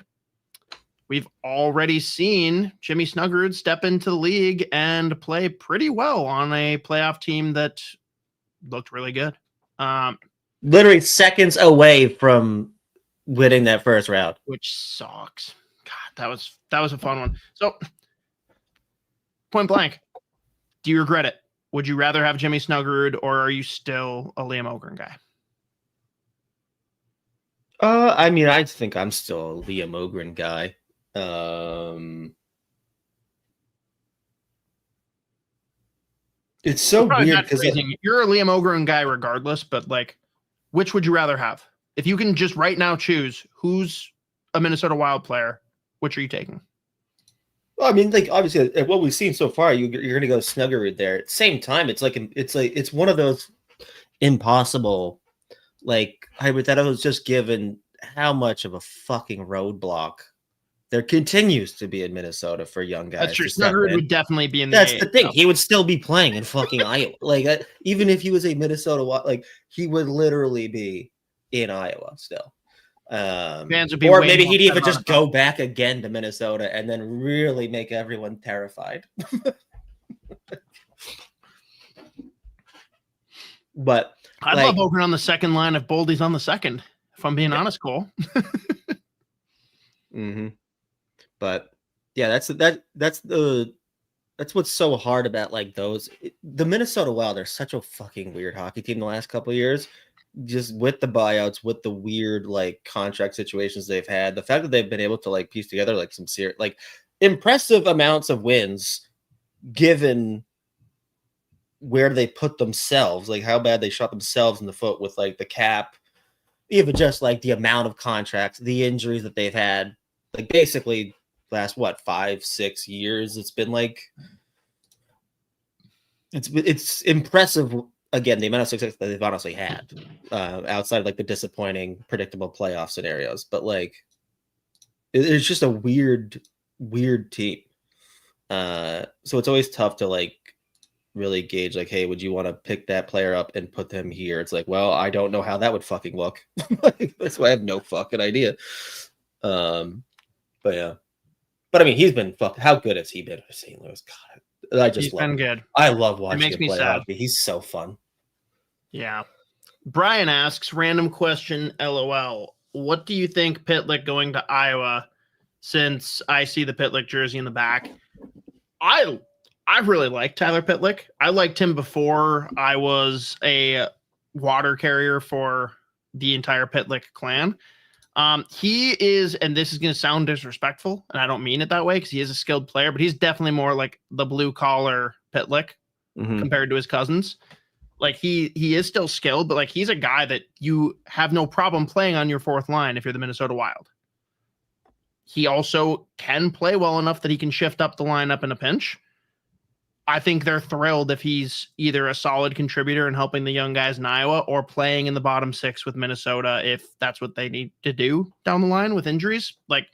We've already seen Jimmy Snuggerud step into the league and play pretty well on a playoff team that looked really good. Literally seconds away from winning that first round, which sucks. God, that was a fun one. So, point blank, do you regret it? Would you rather have Jimmy Snuggerud, or are you still a Liam Ogren guy? I mean, I think I'm still a Liam Ogren guy. It's so weird because you're a Liam Ogren guy regardless, but like, which would you rather have? If you can just right now choose who's a Minnesota Wild player, which are you taking? Well, I mean, like obviously, what we've seen so far, you're going to go Snuggerud there. At the same time, it's one of those impossible, like hypotheticals, just given how much of a fucking roadblock there continues to be in Minnesota for young guys. That's true. Snuggerud would definitely be in. That's the thing. He would still be playing in fucking Iowa. Like even if he was a Minnesota, like he would literally be in Iowa still. Fans would be, or maybe he'd even just go back again to Minnesota and then really make everyone terrified. But I'd love Ogren on the second line if Boldy's on the second. If I'm being honest, Cole. But yeah, that's what's so hard about like the Minnesota Wild. They're such a fucking weird hockey team the last couple of years. Just with the buyouts, with the weird like contract situations they've had, the fact that they've been able to like piece together like some serious, like impressive amounts of wins, given where they put themselves, like how bad they shot themselves in the foot with like the cap, even just like the amount of contracts, the injuries that they've had, like basically last 5-6 years, it's been like it's impressive. Again, the amount of success that they've honestly had outside of like the disappointing, predictable playoff scenarios. But like, it's just a weird team. So it's always tough to like really gauge like, hey, would you want to pick that player up and put them here? It's like, well, I don't know how that would fucking look. That's why I have no fucking idea. But yeah. But I mean, he's been how good has he been for St. Louis? God. He's been good. I love watching him play hockey. He's so fun. Yeah. Brian asks, random question, LOL. What do you think Pitlick going to Iowa, since I see the Pitlick jersey in the back? I really like Tyler Pitlick. I liked him before I was a water carrier for the entire Pitlick clan. He is, and this is going to sound disrespectful, and I don't mean it that way because he is a skilled player, but he's definitely more like the blue collar Pitlick compared to his cousins. Like he is still skilled, but like he's a guy that you have no problem playing on your fourth line if you're the Minnesota Wild. He also can play well enough that he can shift up the lineup in a pinch. I think they're thrilled if he's either a solid contributor and helping the young guys in Iowa or playing in the bottom six with Minnesota if that's what they need to do down the line with injuries. Like,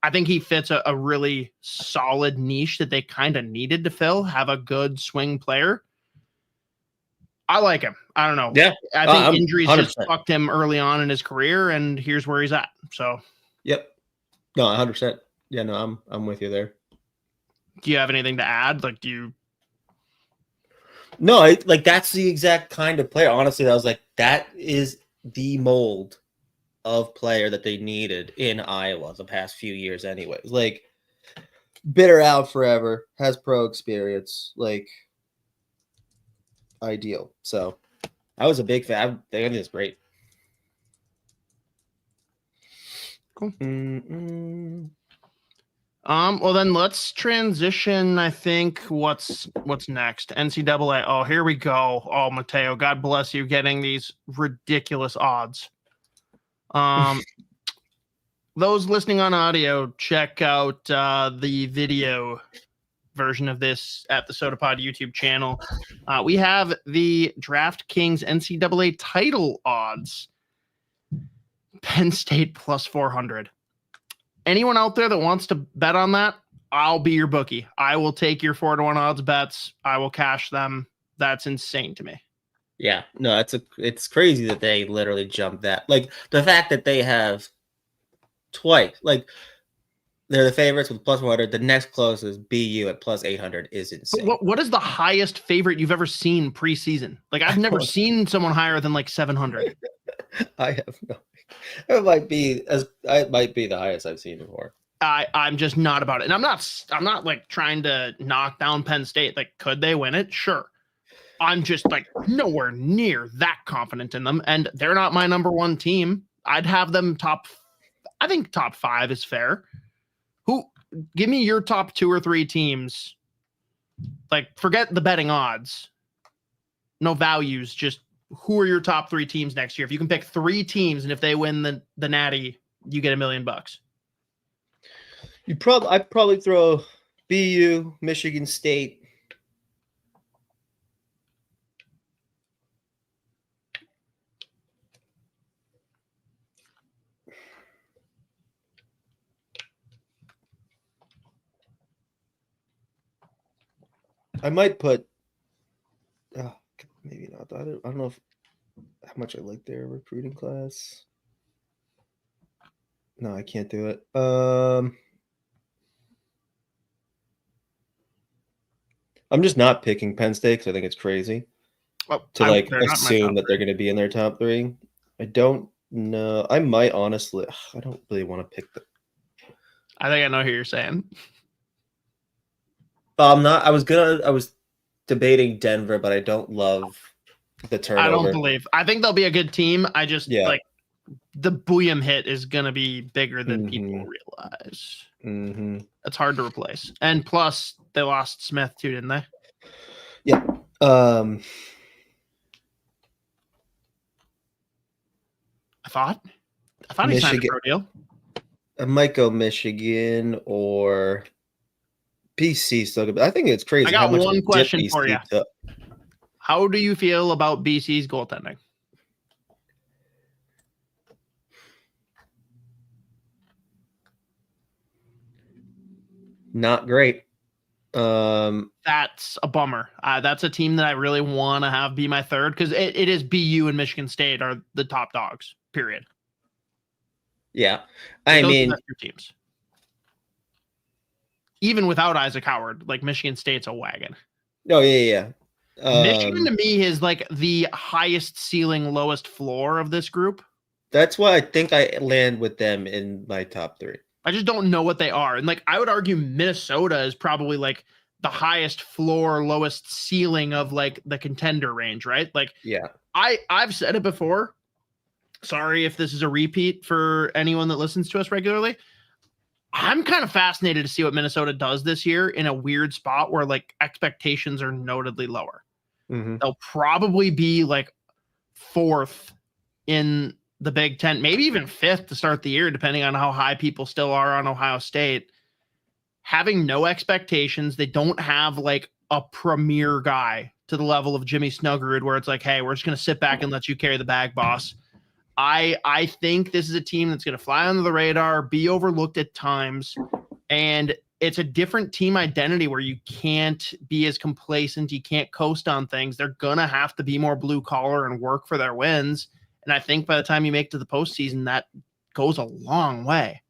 I think he fits a really solid niche that they kind of needed to fill, have a good swing player. I like him. I don't know. Yeah. I think I'm injuries 100%. just fucked him early on in his career, and here's where he's at. So. Yep. No, 100%. Yeah, no, I'm with you there. Do you have anything to add? Like, do you? No, like that's the exact kind of player. Honestly, I was like, that is the mold of player that they needed in Iowa the past few years. Anyways, like bitter out forever, has pro experience, like ideal. So I was a big fan. I think it's great. Cool. Well then let's transition. I think what's next? NCAA. Oh, here we go. Oh, Mateo, God bless you, getting these ridiculous odds. Those listening on audio, check out the video version of this at the SodaPod YouTube channel. We have the DraftKings NCAA title odds. Penn State plus 400. Anyone out there that wants to bet on that, I'll be your bookie. I will take your 4-1 odds bets. I will cash them. That's insane to me. Yeah, no, it's crazy that they literally jumped that. Like the fact that they have twice, like they're the favorites with plus 100. The next closest BU at plus 800 is insane. What is the highest favorite you've ever seen preseason? Like I've never seen someone higher than like 700. I have no. It might be the highest I've seen before. I'm just not about it. And I'm not like trying to knock down Penn State. Like, could they win it? Sure. I'm just like nowhere near that confident in them. And they're not my number one team. I'd have them I think top 5 is fair. Give me your top 2 or 3 teams. Like, forget the betting odds. No values, just who are your top 3 teams next year? If you can pick 3 teams, and if they win the Natty, you get $1 million. I'd probably throw BU, Michigan State. I might put. Maybe not. I don't know how much I like their recruiting class. No, I can't do it. I'm just not picking Penn State because I think it's crazy to assume that they're going to be in their top 3. I don't know. I might honestly. I don't really want to pick them. I think I know who you're saying. I'm not. I was debating Denver, but I don't love the turnover. I think they'll be a good team. I just like the Booyam hit is going to be bigger than people realize. Mm-hmm. It's hard to replace. And plus, they lost Smith too, didn't they? Yeah. I thought he signed a pro deal. I might go Michigan or BC. So I think it's crazy. I got one question for you. How do you feel about BC's goaltending? Not great. That's a bummer. That's a team that I really want to have be my third because it is BU and Michigan State are the top dogs, period. Yeah. I mean, those are your teams. Even without Isaac Howard, like Michigan State's a wagon. Oh, yeah. Michigan to me is like the highest ceiling, lowest floor of this group. That's why I think I land with them in my top 3. I just don't know what they are. And like, I would argue Minnesota is probably like the highest floor, lowest ceiling of like the contender range, right? Like, yeah, I've said it before. Sorry if this is a repeat for anyone that listens to us regularly. I'm kind of fascinated to see what Minnesota does this year in a weird spot where like expectations are notedly lower. Mm-hmm. They'll probably be like 4th in the Big Ten, maybe even 5th to start the year, depending on how high people still are on Ohio State. Having no expectations, they don't have like a premier guy to the level of Jimmy Snuggerud, where it's like, hey, we're just going to sit back and let you carry the bag, boss. I think this is a team that's going to fly under the radar, be overlooked at times, and it's a different team identity where you can't be as complacent. You can't coast on things. They're going to have to be more blue collar and work for their wins. And I think by the time you make to the postseason, that goes a long way.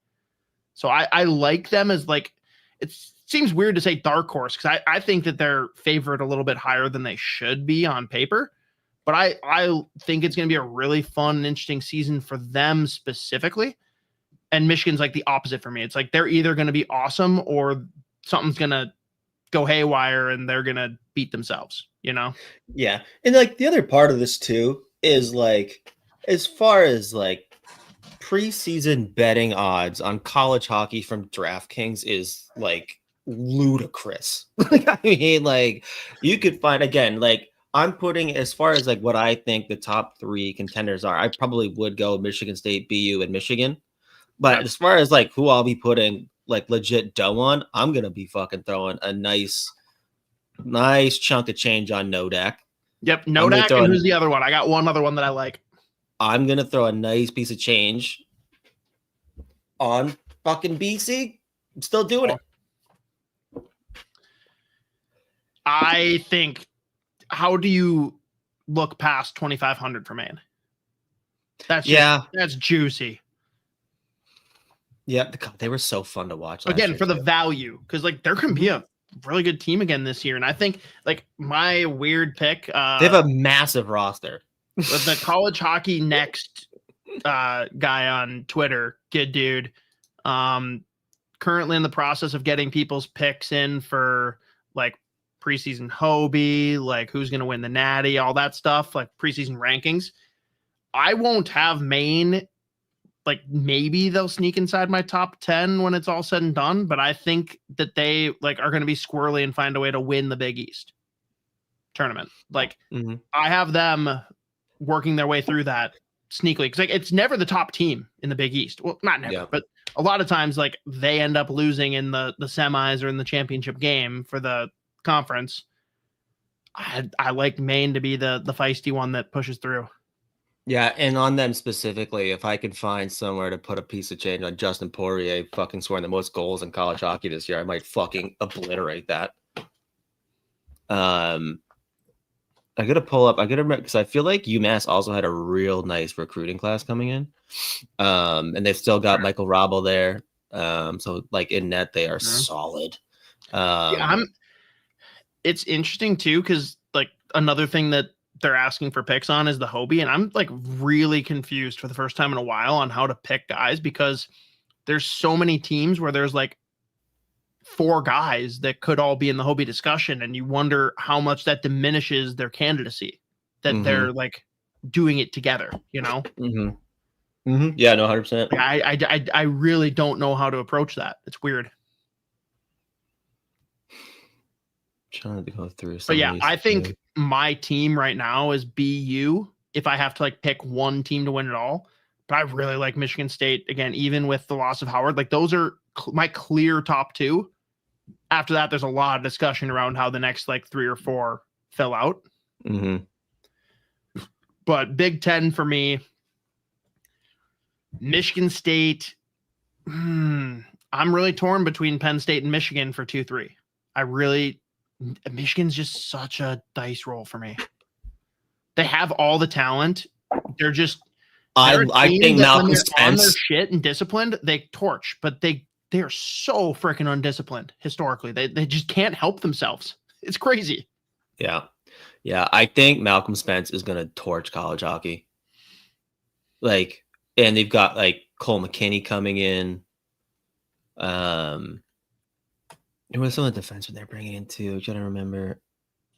So I like them as like, it seems weird to say dark horse because I think that they're favored a little bit higher than they should be on paper. But I think it's going to be a really fun and interesting season for them specifically. And Michigan's like the opposite for me. It's like they're either going to be awesome or something's going to go haywire and they're going to beat themselves, you know? Yeah. And like the other part of this too is like, as far as like preseason betting odds on college hockey from DraftKings is like ludicrous. I mean, like you could find, again, like I'm putting as far as like what I think the top 3 contenders are, I probably would go Michigan State, BU, and Michigan. But as far as like who I'll be putting like legit dough on, I'm gonna be fucking throwing a nice chunk of change on Nodak. Yep, Nodak. And who's the other one? I got one other one that I like. I'm gonna throw a nice piece of change on fucking BC. I'm still doing it. I think. How do you look past 2,500 for Maine? That's juicy. Yeah, they were so fun to watch. Again, for the value, because like there can be a really good team again this year, and I think like my weird pick. They have a massive roster. With the college hockey next guy on Twitter, good dude. Currently in the process of getting people's picks in for like preseason Hobie, like who's going to win the Natty, all that stuff, like preseason rankings. I won't have Maine. Like maybe they'll sneak inside my top 10 when it's all said and done, but I think that they like are going to be squirrely and find a way to win the Big East tournament. Like I have them working their way through that sneakily because like it's never the top team in the Big East. Well, not never, but a lot of times like they end up losing in the semis or in the championship game for the conference. I like Maine to be the feisty one that pushes through. Yeah, and on them specifically, if I could find somewhere to put a piece of change on Justin Poirier fucking scoring the most goals in college hockey this year, I might fucking obliterate that. I gotta pull up. I gotta remember because I feel like UMass also had a real nice recruiting class coming in, and they've still got Michael Robel there. So like in net, they are solid. It's interesting too because like another thing that they're asking for picks on is the Hobie, and I'm like really confused for the first time in a while on how to pick guys because there's so many teams where there's like 4 guys that could all be in the Hobie discussion, and you wonder how much that diminishes their candidacy that they're like doing it together, you know? Yeah, no, 100%. I really don't know how to approach that. It's weird. Trying to go through. But yeah, I think my team right now is BU if I have to like pick one team to win it all. But I really like Michigan State again, even with the loss of Howard. Like those are my clear top 2. After that, there's a lot of discussion around how the next like 3 or 4 fill out. But Big Ten for me, Michigan State. I'm really torn between Penn State and Michigan for 2-3. Michigan's just such a dice roll for me. They have all the talent. They're just. I think Malcolm Spence on their shit and disciplined. They torch, but they are so freaking undisciplined historically. They just can't help themselves. It's crazy. Yeah. I think Malcolm Spence is gonna torch college hockey. Like, and they've got like Cole McKinney coming in. It was some of the defensemen they're bringing in too. I'm trying to remember.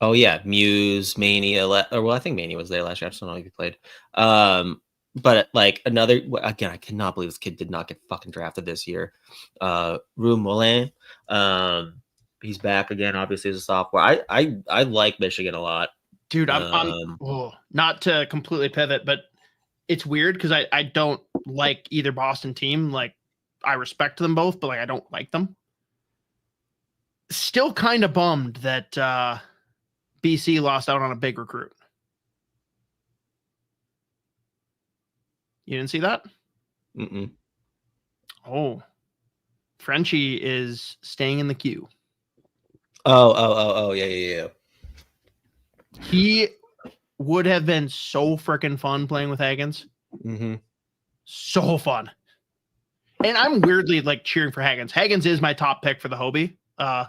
Oh yeah, Muse, Maney. I think Maney was there last year. I just don't know if he played. But like another again, I cannot believe this kid did not get fucking drafted this year. Rue Moulin. He's back again, obviously as a sophomore. I like Michigan a lot, dude. I'm not to completely pivot, but it's weird because I don't like either Boston team. Like I respect them both, but like I don't like them. Still kind of bummed that BC lost out on a big recruit. You didn't see that? Mm-mm. Oh, Frenchie is staying in the queue. Oh, yeah. He would have been so freaking fun playing with Hagens. Mm-hmm. So fun. And I'm weirdly like cheering for Hagens. Hagens is my top pick for the Hobie.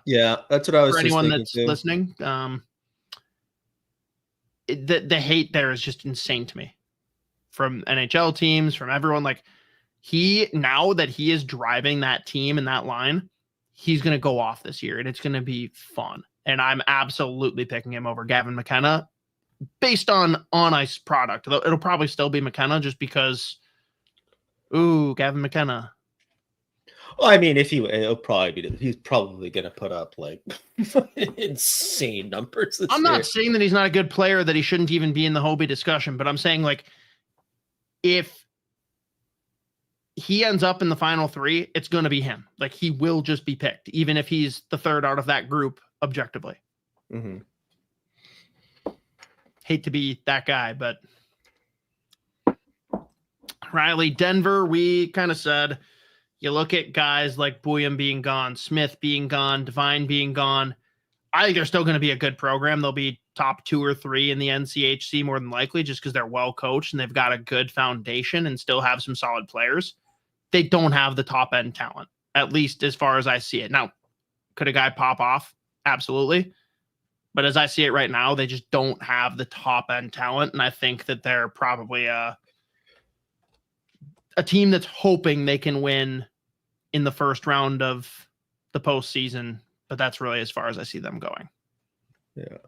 Yeah, that's what I was for just anyone thinking that's too. listening. The hate there is just insane to me. From NHL teams, from everyone. Like now that he is driving that team and that line, he's going to go off this year and it's going to be fun. And I'm absolutely picking him over Gavin McKenna based on ice product. It'll probably still be McKenna just because, Gavin McKenna. Well, I mean, he's probably going to put up like insane numbers. I'm not saying that he's not a good player, that he shouldn't even be in the Hobie discussion, but I'm saying like, if he ends up in the final three, it's going to be him. Like he will just be picked, even if he's the third out of that group objectively. Mm-hmm. Hate to be that guy, but Riley, Denver, we kind of said, you look at guys like Bouillon being gone, Smith being gone, Devine being gone. I think they're still going to be a good program. They'll be top 2 or 3 in the NCHC more than likely, just because they're well coached and they've got a good foundation and still have some solid players. They don't have the top end talent, at least as far as I see it. Now, could a guy pop off? Absolutely. But as I see it right now, they just don't have the top end talent. And I think that they're probably a team that's hoping they can win in the first round of the postseason. But that's really as far as I see them going. Yeah.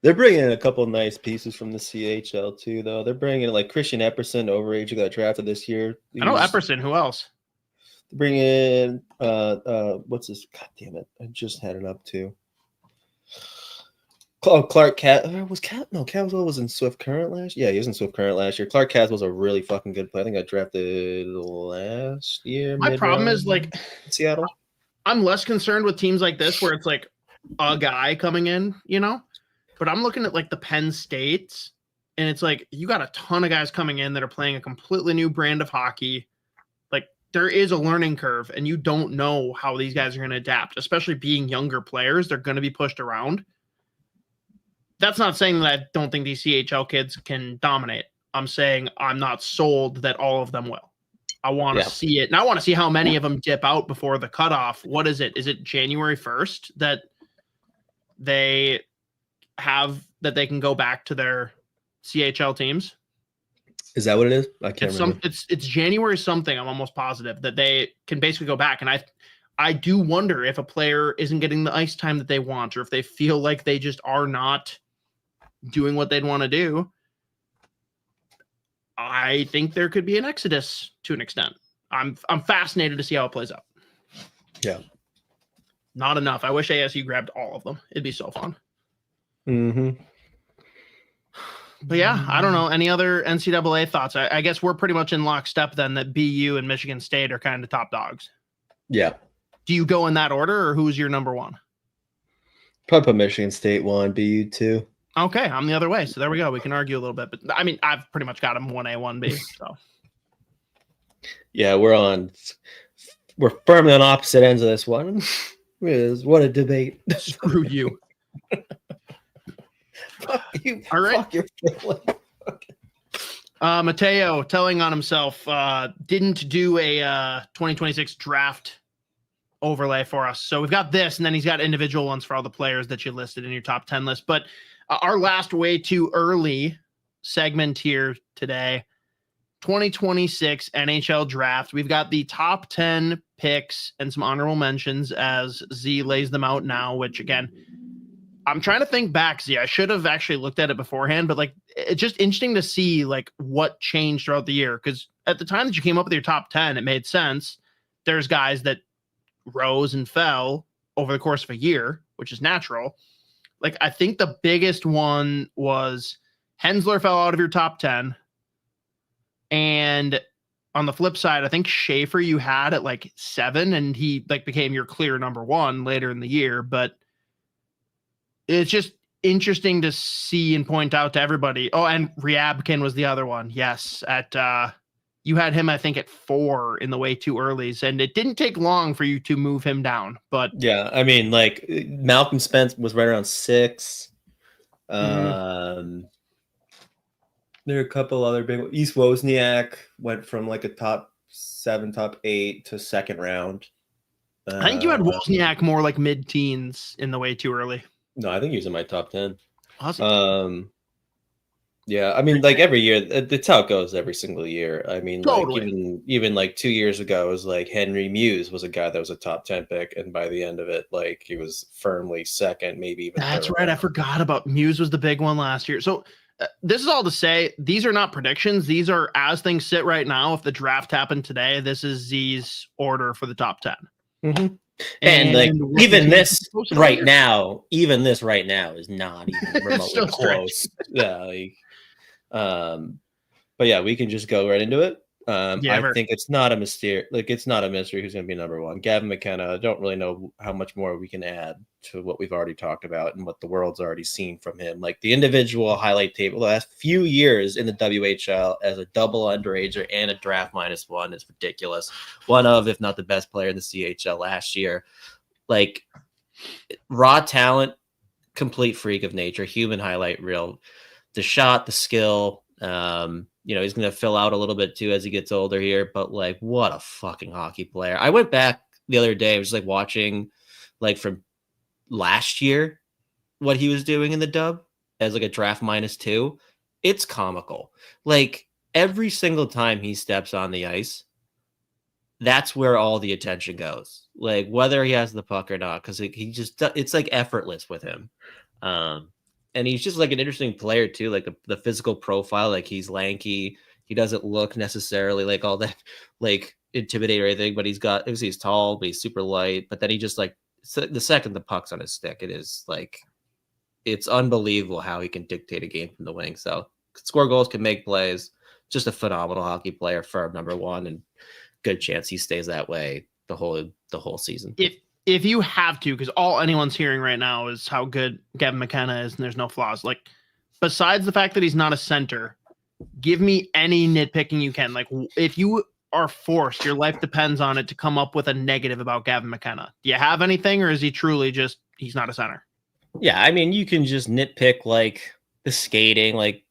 They're bringing in a couple nice pieces from the CHL too, though. They're bringing in like Christian Epperson, overage, who got drafted this year. I know Epperson. Who else? They bring in what's this? God damn it! I just had it up too. Oh, Clark Caswell was in Swift Current last year. Yeah, he was in Swift Current last year. Clark Caswell was a really fucking good player. I think I drafted last year. My problem is like Seattle. I'm less concerned with teams like this where it's like a guy coming in, but I'm looking at like the Penn States and it's like, you got a ton of guys coming in that are playing a completely new brand of hockey. Like there is a learning curve and you don't know how these guys are going to adapt, especially being younger players. They're going to be pushed around. That's not saying that I don't think these CHL kids can dominate. I'm saying I'm not sold that all of them will. I want to see it. And I want to see how many of them dip out before the cutoff. What is it? Is it January 1st that they can go back to their CHL teams? Is that what it is? I can't remember. It's January something. I'm almost positive that they can basically go back. And I do wonder if a player isn't getting the ice time that they want, or if they feel like they just are not doing what they'd want to do. I think there could be an exodus to an extent. I'm fascinated to see how it plays out. Yeah. Not enough. I wish ASU grabbed all of them. It'd be so fun. Mm-hmm. But yeah, I don't know. Any other NCAA thoughts? I guess we're pretty much in lockstep then that BU and Michigan State are kind of top dogs. Yeah. Do you go in that order, or who's your number one? Probably put Michigan State 1, BU 2. Okay, I'm the other way. So there we go. We can argue a little bit. But I mean, I've pretty much got them 1A, 1B. So yeah, we're firmly on opposite ends of this one. What a debate. Screw you. Fuck you. All right. Fuck your family. Mateo telling on himself, didn't do a 2026 draft overlay for us. So we've got this, and then he's got individual ones for all the players that you listed in your top 10 list. But our last way too early segment here today, 2026 NHL Draft. We've got the top 10 picks and some honorable mentions as Z lays them out now, which again, I'm trying to think back, Z. I should have actually looked at it beforehand, but like it's just interesting to see like what changed throughout the year. Because at the time that you came up with your top 10, it made sense. There's guys that rose and fell over the course of a year, which is natural. Like I think the biggest one was Hensler fell out of your top 10. And on the flip side, I think Schaefer you had at like 7, and he like became your clear number 1 later in the year. But it's just interesting to see and point out to everybody. Oh, and Ryabkin was the other one. Yes, at you had him, I think, at 4 in the way too earlys, and it didn't take long for you to move him down. But yeah, I mean, like Malcolm Spence was right around 6. There are a couple other big ones. East Wozniak went from like a top 7, top 8 to second round. I think you had Wozniak more like mid-teens in the way too early. No, I think he was in my top 10. Awesome. Yeah, I mean, like every year, that's how it goes every single year. I mean, Totally. like even like 2 years ago, it was like Henry Muse was a guy that was a top 10 pick, and by the end of it, like he was firmly second, maybe even That's third. right. I forgot about Muse was the big one last year. So this is all to say, these are not predictions. These are as things sit right now. If the draft happened today, this is Z's order for the top 10. Mm-hmm. And like even this right now is not even remotely close. Yeah, like, but yeah, we can just go right into it. I think it's not a mystery. Like it's not a mystery who's going to be number 1. Gavin McKenna. I don't really know how much more we can add to what we've already talked about and what the world's already seen from him. Like the individual highlight table the last few years in the WHL as a double underager and a draft -1 is ridiculous. One of, if not the best player in the CHL last year. Like raw talent, complete freak of nature, human highlight reel. The shot, the skill. He's going to fill out a little bit too as he gets older here, but like, what a fucking hockey player. I went back the other day, I was like watching like from last year, what he was doing in the dub as like a draft -2. It's comical. Like every single time he steps on the ice, that's where all the attention goes. Like whether he has the puck or not, because it's like effortless with him. And he's just like an interesting player too, like the physical profile. Like he's lanky. He doesn't look necessarily like all that like intimidating or anything, but he's tall, but he's super light. But then he just like the second the puck's on his stick, it is like it's unbelievable how he can dictate a game from the wing. So score goals, can make plays. Just a phenomenal hockey player for number 1, and good chance he stays that way the whole season. If you have to, because all anyone's hearing right now is how good Gavin McKenna is, and there's no flaws. Like, besides the fact that he's not a center, give me any nitpicking you can. Like, if you are forced, your life depends on it, to come up with a negative about Gavin McKenna. Do you have anything, or is he truly just he's not a center? Yeah, I mean, you can just nitpick like the skating, like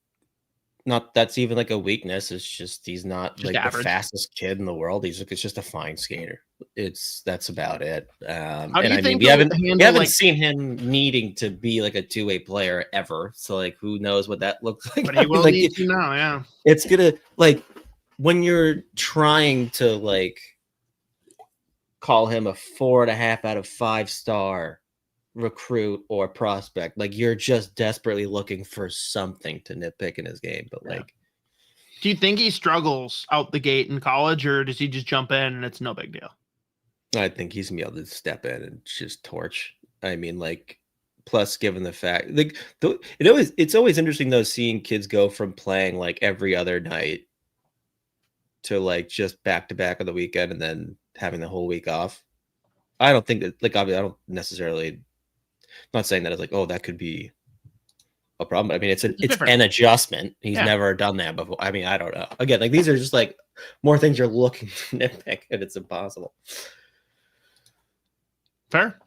not that's even like a weakness. It's just he's not just like average. The fastest kid in the world. It's just a fine skater. That's about it. And I mean, we haven't seen him needing to be like a 2-way player ever. So like, who knows what that looks like? But he will need to now. Yeah, it's gonna like when you're trying to like call him a 4.5 out of 5 star recruit or prospect, like you're just desperately looking for something to nitpick in his game. But like, do you think he struggles out the gate in college, or does he just jump in and it's no big deal? I think he's gonna be able to step in and just torch. I mean, like, plus given the fact, like, it's always interesting though seeing kids go from playing like every other night to like just back to back on the weekend and then having the whole week off. I don't think that, like, obviously, I don't necessarily. I'm not saying that it's like, oh, that could be a problem. I mean, it's an adjustment. He's never done that before. I mean, I don't know. Again, like these are just like more things you're looking to nitpick, and it's impossible. Fair.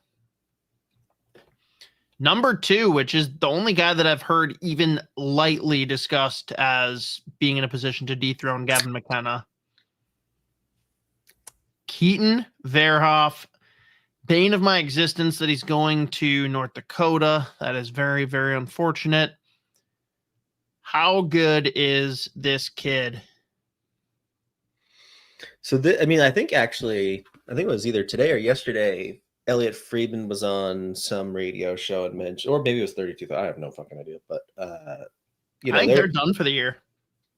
Number 2, which is the only guy that I've heard even lightly discussed as being in a position to dethrone Gavin McKenna. Keaton Verhoff, bane of my existence that he's going to North Dakota. That is very, very unfortunate. How good is this kid? So, I think it was either today or yesterday, Elliot Friedman was on some radio show and mentioned, or maybe it was 32. I have no fucking idea, but I think they're done for the year.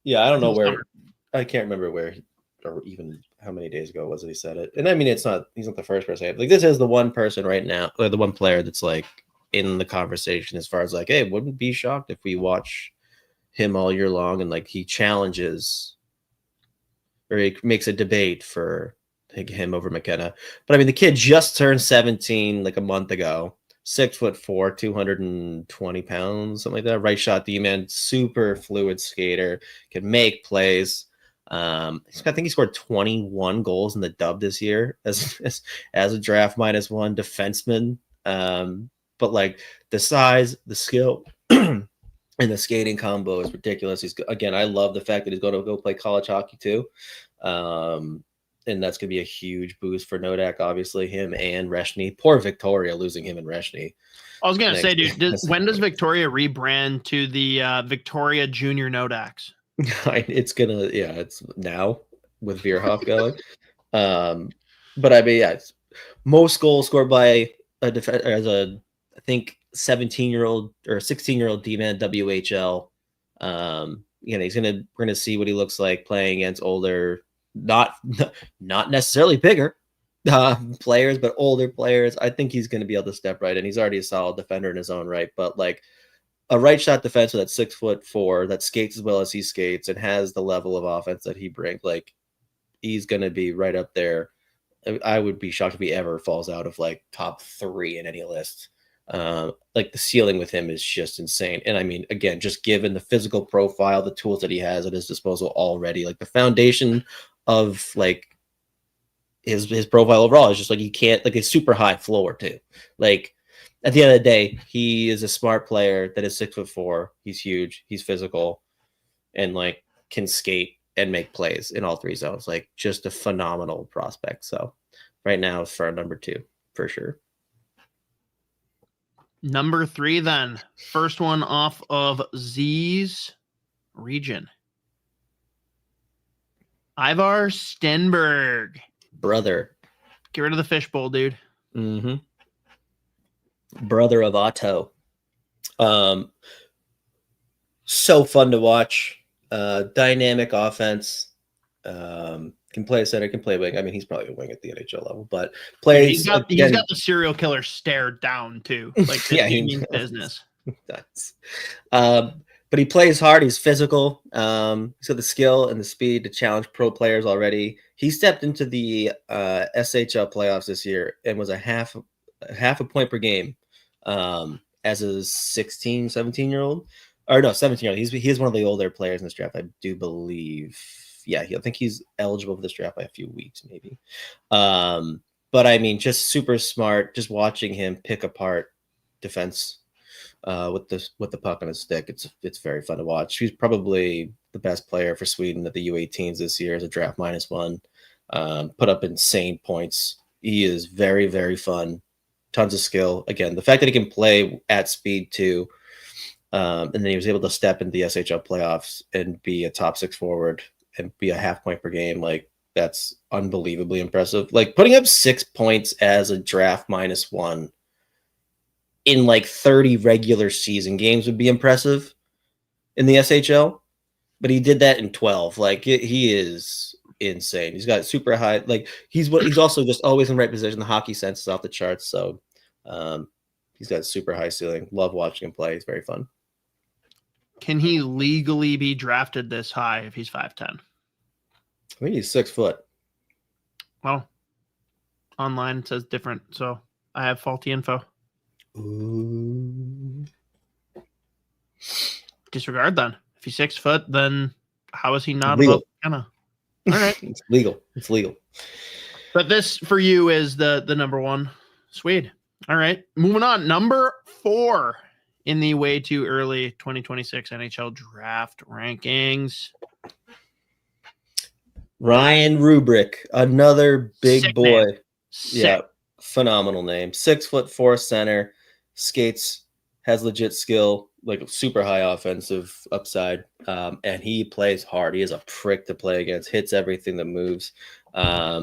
Yeah, I don't know where. I can't remember where, or even how many days ago it was that he said it. And I mean, he's not the first person. Like, this is the one person right now, or the one player that's like in the conversation as far as like, hey, wouldn't be shocked if we watch him all year long, and like he challenges or he makes a debate for him over McKenna. But I mean, the kid just turned 17 like a month ago. 6'4", 220 pounds, something like that. Right shot D-man, super fluid skater, can make plays. I think he scored 21 goals in the dub this year as a draft -1 defenseman. But like the size, the skill, and the skating combo is ridiculous. I love the fact that he's going to go play college hockey too. And that's going to be a huge boost for Nodak, obviously, him and Reshny. Poor Victoria losing him and Reshny. I was going to say, dude, when does Victoria rebrand to the Victoria Junior Nodaks? It's now with Veerhoff going. But I mean, it's most goals scored by I think 17-year-old or 16-year-old D-man WHL. We're gonna see what he looks like playing against older, not necessarily bigger players, but older players. I think he's gonna be able to step right in. He's already a solid defender in his own right, but like a right shot defenseman that's 6'4" that skates as well as he skates and has the level of offense that he brings, like he's gonna be right up there. I would be shocked if he ever falls out of like top 3 in any list. Like the ceiling with him is just insane. And I mean, again, just given the physical profile, the tools that he has at his disposal already, like the foundation of like his profile overall is just like, he can't, like a super high floor too. Like at the end of the day, he is a smart player that is 6'4". He's huge. He's physical and like can skate and make plays in all 3 zones. Like just a phenomenal prospect. So right now it's for number 2 for sure. Number 3 then. First one off of Z's region. Ivar Stenberg. Brother. Get rid of the fishbowl, dude. Mm-hmm. Brother of Otto. So fun to watch. Dynamic offense. Can play center, can play wing. I mean, he's probably a wing at the NHL level, but plays. He's got the serial killer stare down too. Like yeah, he means business. That's, but he plays hard. He's physical. He's got the skill and the speed to challenge pro players already. He stepped into the SHL playoffs this year and was a half a point per game as a 16, 17-year-old. Or no, 17-year-old. He is one of the older players in this draft, I do believe. Yeah, I think he's eligible for this draft by a few weeks, maybe. But I mean, just super smart. Just watching him pick apart defense with the puck on his stick, it's very fun to watch. He's probably the best player for Sweden at the U18s this year as a draft -1. Put up insane points. He is very, very fun. Tons of skill. Again, the fact that he can play at speed too, and then he was able to step into the SHL playoffs and be a top 6 forward and be a half point per game, like that's unbelievably impressive. Like putting up 6 points as a draft -1 in like 30 regular season games would be impressive in the SHL, but he did that in 12. Like he is insane. He's got super high, like he's also just always in the right position. The hockey sense is off the charts. So he's got super high ceiling. Love watching him play. He's very fun. Can he legally be drafted this high if he's 5'10"? I think he's 6 foot. Well, online it says different, so I have faulty info. Ooh. Disregard then. If he's 6 foot, then how is he not legal? Above McKenna? All right. It's legal. It's legal. But this for you is the number 1 Swede. All right. Moving on. Number 4 in the way too early 2026 NHL draft rankings. Ryan Rubrick, another big Sick boy. Name. Yeah, phenomenal name. 6'4" center, skates, has legit skill, like super high offensive upside, and he plays hard. He is a prick to play against. Hits everything that moves. I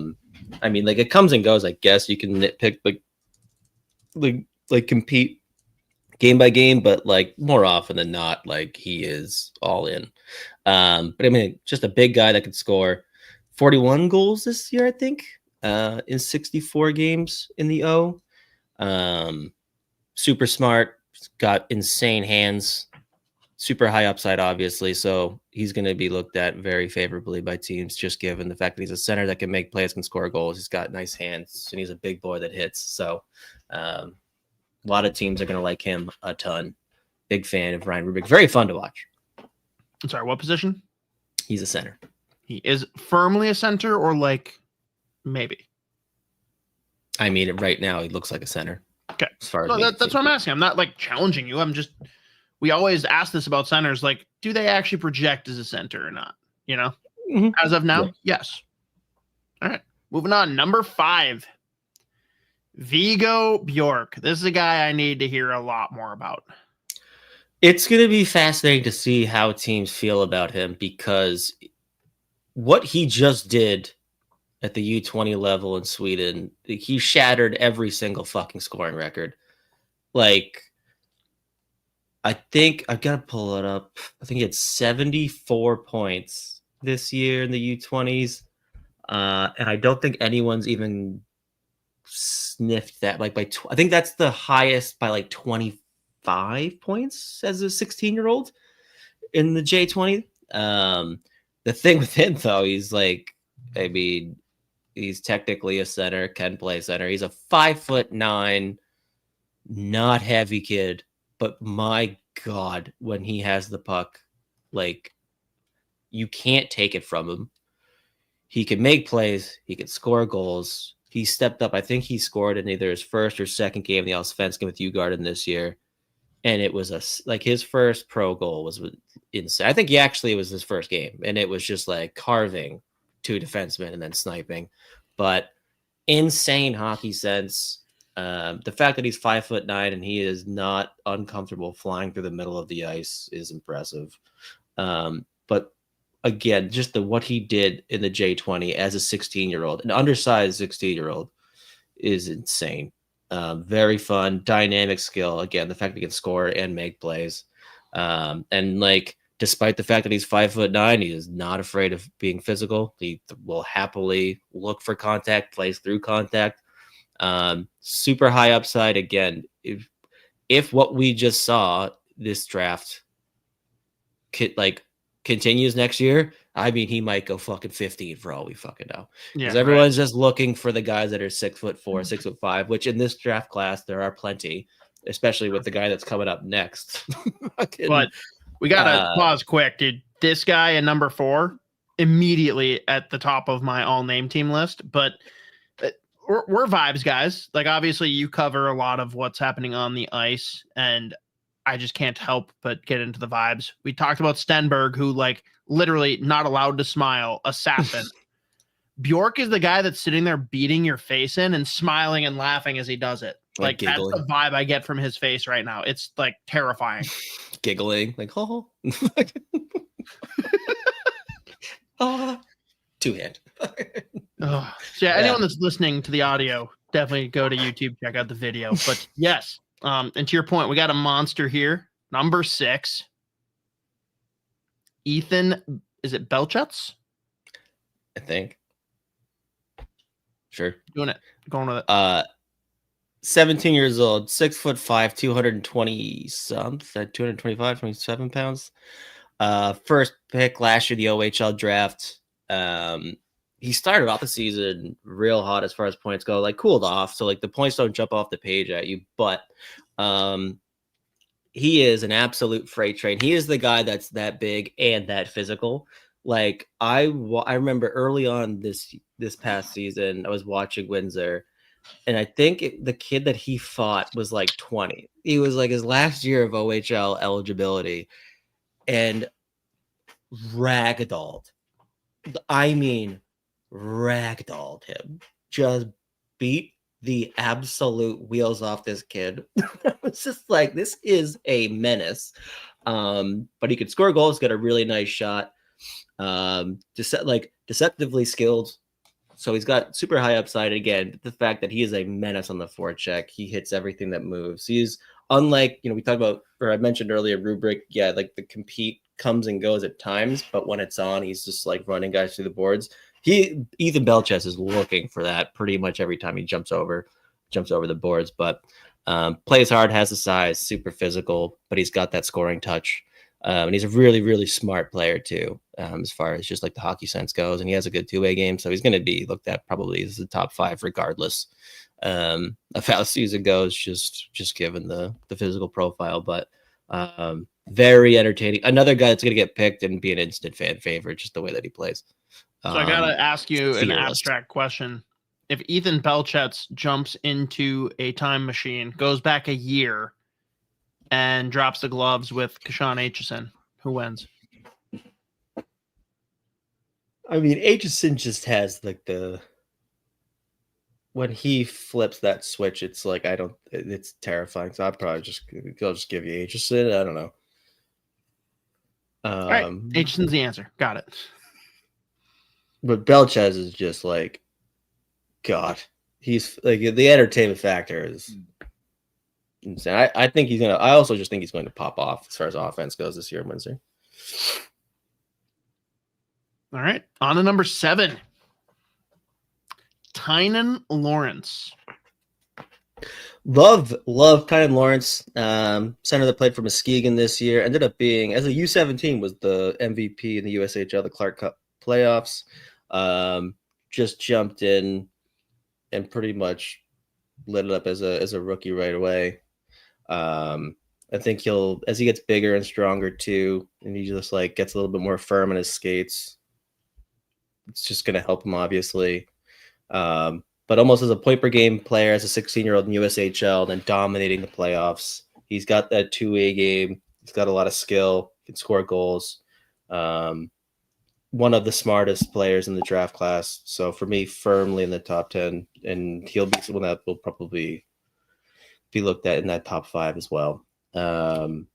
mean, like it comes and goes. I guess you can nitpick, like compete game by game, but like more often than not, like he is all in. But I mean, just a big guy that could score 41 goals this year, I think, in 64 games in the O. Super smart, got insane hands, super high upside, obviously. So he's going to be looked at very favorably by teams, just given the fact that he's a center that can make plays, can score goals. He's got nice hands, and he's a big boy that hits. So a lot of teams are going to like him a ton. Big fan of Ryan Rubrick. Very fun to watch. I'm sorry, what position? He's a center. He is firmly a center or like maybe? I mean, right now he looks like a center. Okay. As far as No, that's what I'm asking. I'm not like challenging you. We always ask this about centers. Like, do they actually project as a center or not? You know, as of now, yes. All right. Moving on. Number 5, Viggo Bjork. This is a guy I need to hear a lot more about. It's going to be fascinating to see how teams feel about him, because what he just did at the U20 level in Sweden, he shattered every single fucking scoring record. Like, I think I've got to pull it up. I think he had 74 points this year in the U20s. And I don't think anyone's even sniffed that. Like I think that's the highest by like 25 points as a 16-year-old in the J20. The thing with him, though, he's like, I mean, he's technically a center, can play center. He's a 5'9", not heavy kid, but my God, when he has the puck, like, you can't take it from him. He can make plays. He can score goals. He stepped up. I think he scored in either his first or second game in the Allsvenskan with Djurgården this year. And it was his first pro goal was insane. I think it was his first game. And it was just like carving 2 defensemen and then sniping. But insane hockey sense. The fact that he's 5'9" and he is not uncomfortable flying through the middle of the ice is impressive. But again, just what he did in the J20 as a 16-year-old, an undersized 16-year-old, is insane. Very fun, dynamic skill. Again, the fact that he can score and make plays. And like, despite the fact that he's 5'9", he is not afraid of being physical. He will happily look for contact, plays through contact. Super high upside. Again, if what we just saw this draft continues next year, I mean, he might go fucking 15 for all we fucking know. Because everyone's just looking for the guys that are 6'4", 6'5", which in this draft class there are plenty, especially with the guy that's coming up next. But we gotta pause quick, dude. This guy at number 4, immediately at the top of my all-name team list. But we're vibes guys. Like, obviously, you cover a lot of what's happening on the ice, and I just can't help but get into the vibes. We talked about Stenberg, who, like, literally not allowed to smile, assassin. Bjork is the guy that's sitting there beating your face in and smiling and laughing as he does it. Like that's the vibe I get from his face right now. It's like terrifying. Giggling, like, oh. Two-hand. So yeah, anyone that's listening to the audio, definitely go to YouTube, check out the video. But yes, and to your point, we got a monster here. Number 6. Ethan, is it Belchets? I think. Sure. Doing it. Going with it. 17 years old, 6'5", 220 something, 225, 27 pounds. First pick last year, the OHL draft. He started off the season real hot as far as points go, like cooled off. So like the points don't jump off the page at you, but he is an absolute freight train. He is the guy that's that big and that physical. Like I remember early on this past season, I was watching Windsor, and I think the kid that he fought was like 20. He was like his last year of OHL eligibility, and ragdolled. I mean, ragdolled him. Just beat the absolute wheels off this kid. It's just like, this is a menace. But he could score goals, got a really nice shot. Deceptively skilled. So he's got super high upside. Again, the fact that he is a menace on the forecheck, he hits everything that moves. He's unlike, we talked about, or I mentioned earlier, Rubric. Yeah, like the compete comes and goes at times, but when it's on, he's just like running guys through the boards. Ethan Belchets is looking for that pretty much every time he jumps over the boards. But plays hard, has the size, super physical, but he's got that scoring touch. And he's a really, really smart player too, as far as just like the hockey sense goes. And he has a good two-way game, so he's going to be looked at probably as the top 5 regardless of how the season goes, just given the physical profile. But very entertaining. Another guy that's going to get picked and be an instant fan favorite, just the way that he plays. So I gotta ask you an fearless. abstract question. If Ethan Belchetz jumps into a time machine, goes back a year, and drops the gloves with Kashawn Aitchison, who wins? I mean, Aitchison just has like when he flips that switch, it's like it's terrifying. So I'll just give you Aitchison. I don't know. All right, Aitchison's the answer. Got it. But Belchez is just like, God, he's like the entertainment factor is insane. I think he's gonna. I also just think he's going to pop off as far as offense goes this year in Windsor. All right, on to number 7. Tynan Lawrence. Love Tynan Lawrence, center that played for Muskegon this year. Ended up being, as a U17, was the MVP in the USHL, the Clark Cup playoffs. Just jumped in and pretty much lit it up as a rookie right away. I think he'll, as he gets bigger and stronger too, and he just like gets a little bit more firm in his skates, it's just going to help him, obviously. But almost as a point per game player, as a 16-year-old in USHL, then dominating the playoffs. He's got that two-way game. He's got a lot of skill. Can score goals. One of the smartest players in the draft class. So for me, firmly in the top 10, and he'll be someone that will probably be looked at in that top 5 as well. And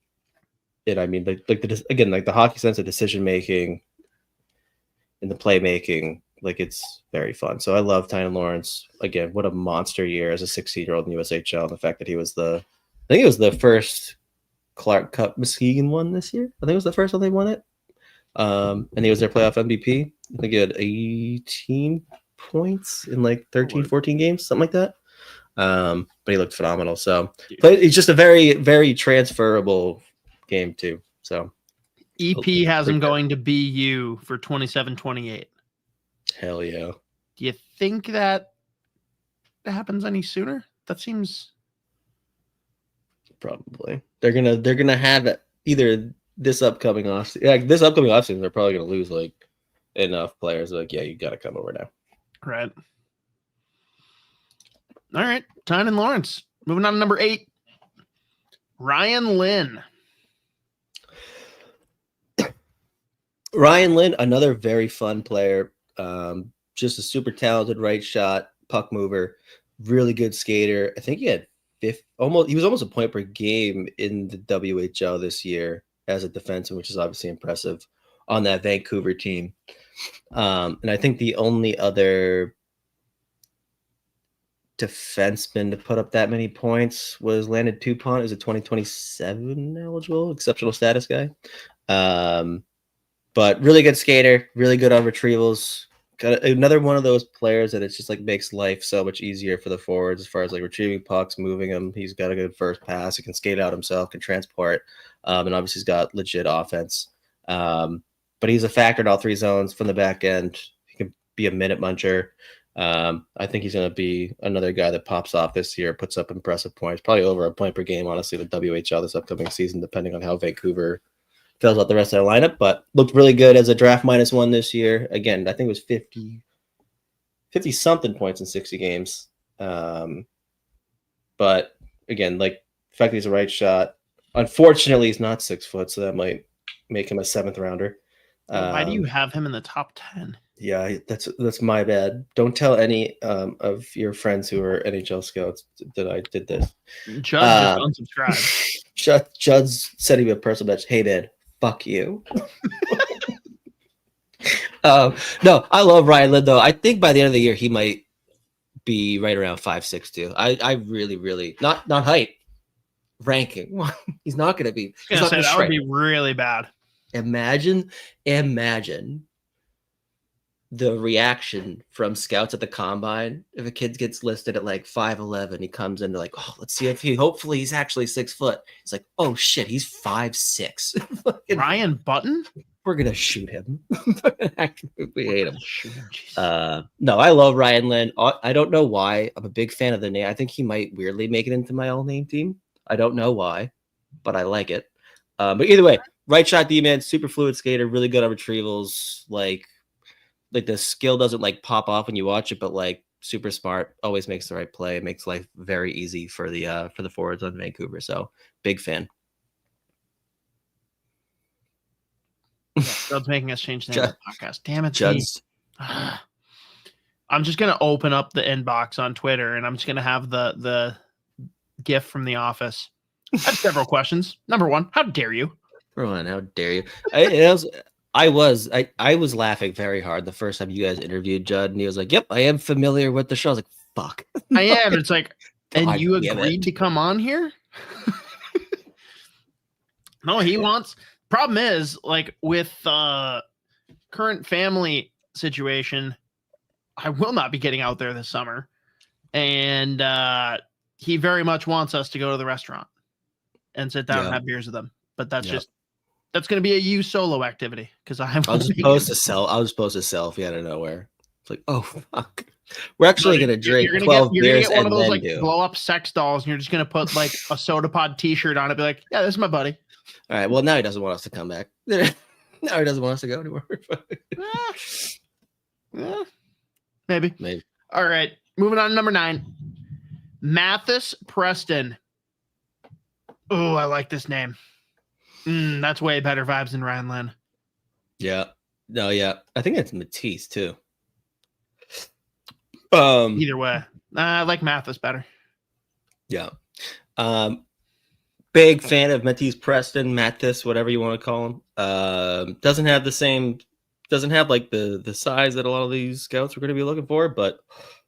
I mean, like the hockey sense of decision making and the playmaking. Like, it's very fun. So I love Tynan Lawrence. Again, what a monster year as a 16-year-old in USHL. And the fact that he was I think it was the first Clark Cup Muskegon one this year. I think it was the first one they won it. And he was their playoff MVP. I think he had 18 points in like 13, 14 games, something like that. But he looked phenomenal. So it's just a very, very transferable game too. So EP has him going to BU for 27-28. Hell yeah. Do you think that happens any sooner? That seems probably. They're gonna have it either this upcoming offseason. Yeah, this upcoming offseason, they're probably gonna lose like enough players. Like, yeah, you gotta come over now. Right. All right. Tynan Lawrence. Moving on to number 8. Ryan Lynn. Ryan Lynn, another very fun player. Just a super talented right shot, puck mover, really good skater. I think he had he was almost a point per game in the WHL this year as a defenseman, which is obviously impressive on that Vancouver team. And I think the only other defenseman to put up that many points was Landon Tupont, who's a 2027 eligible exceptional status guy. But really good skater, really good on retrievals. Got another one of those players that it's just like makes life so much easier for the forwards as far as like retrieving pucks, moving them. He's got a good first pass. He can skate out himself, can transport, and obviously he's got legit offense. But he's a factor in all 3 zones from the back end. He can be a minute muncher. I think he's going to be another guy that pops off this year, puts up impressive points, probably over a point per game, honestly, the WHL this upcoming season, depending on how Vancouver fills out the rest of their lineup, but looked really good as a draft -1 this year. Again, I think it was 50 something points in 60 games. But again, like the fact that he's a right shot, unfortunately he's not 6 foot, so that might make him a 7th rounder. Why do you have him in the top 10? Yeah, that's my bad. Don't tell any of your friends who are NHL scouts that I did this. Judd'z just unsubscribed. Judd'z sent me a personal message. Hey man, fuck you. No, I love Ryan Lynn though. I think by the end of the year he might be right around 5'6" too. I really not height ranking. He's not going to be. That would be really bad. Imagine the reaction from scouts at the combine if a kid gets listed at like 5'11", he comes in, they're like, oh, let's see if hopefully he's actually 6 foot. It's like, oh shit, he's 5'6". Ryan Button? We're gonna shoot him. We hate him. No, I love Ryan Lynn. I don't know why. I'm a big fan of the name. I think he might weirdly make it into my all-name team. I don't know why, but I like it. But either way, right shot D-man, super fluid skater, really good on retrievals, like like the skill doesn't like pop off when you watch it, but like super smart, always makes the right play, makes life very easy for the forwards on Vancouver. So big fan. Judd's making us change the name of the podcast. Damn it, Judd's. I'm just gonna open up the inbox on Twitter and I'm just gonna have the GIF from The Office. I have several questions. Number one, how dare you? Rowan, how dare you? I was laughing very hard the first time you guys interviewed Judd, and he was like, "Yep, I am familiar with the show." I was like, "Fuck, I am." It's like, and God you damn agreed it. to come on here? No, he wants. Problem is, like with current family situation, I will not be getting out there this summer, and he very much wants us to go to the restaurant and sit down and have beers with them. But that's that's going to be a you solo activity because I was supposed to selfie out of nowhere. It's like, oh fuck, we're actually going to drink 12 you're beers gonna get one and of those then like do. blow up sex dolls, and you're just going to put like a Soda Pod T-shirt on it, be like, yeah, this is my buddy. All right, well now he doesn't want us to come back. Now he doesn't want us to go anymore. Maybe. All right, moving on to number 9, Mathis Preston. Oh, I like this name. That's way better vibes than Ryan Lynn. Yeah. No, yeah. I think it's Matisse too. Either way. I like Mathis better. Yeah. Big fan of Matisse Preston, Mathis, whatever you want to call him. Doesn't have like the size that a lot of these scouts are going to be looking for, but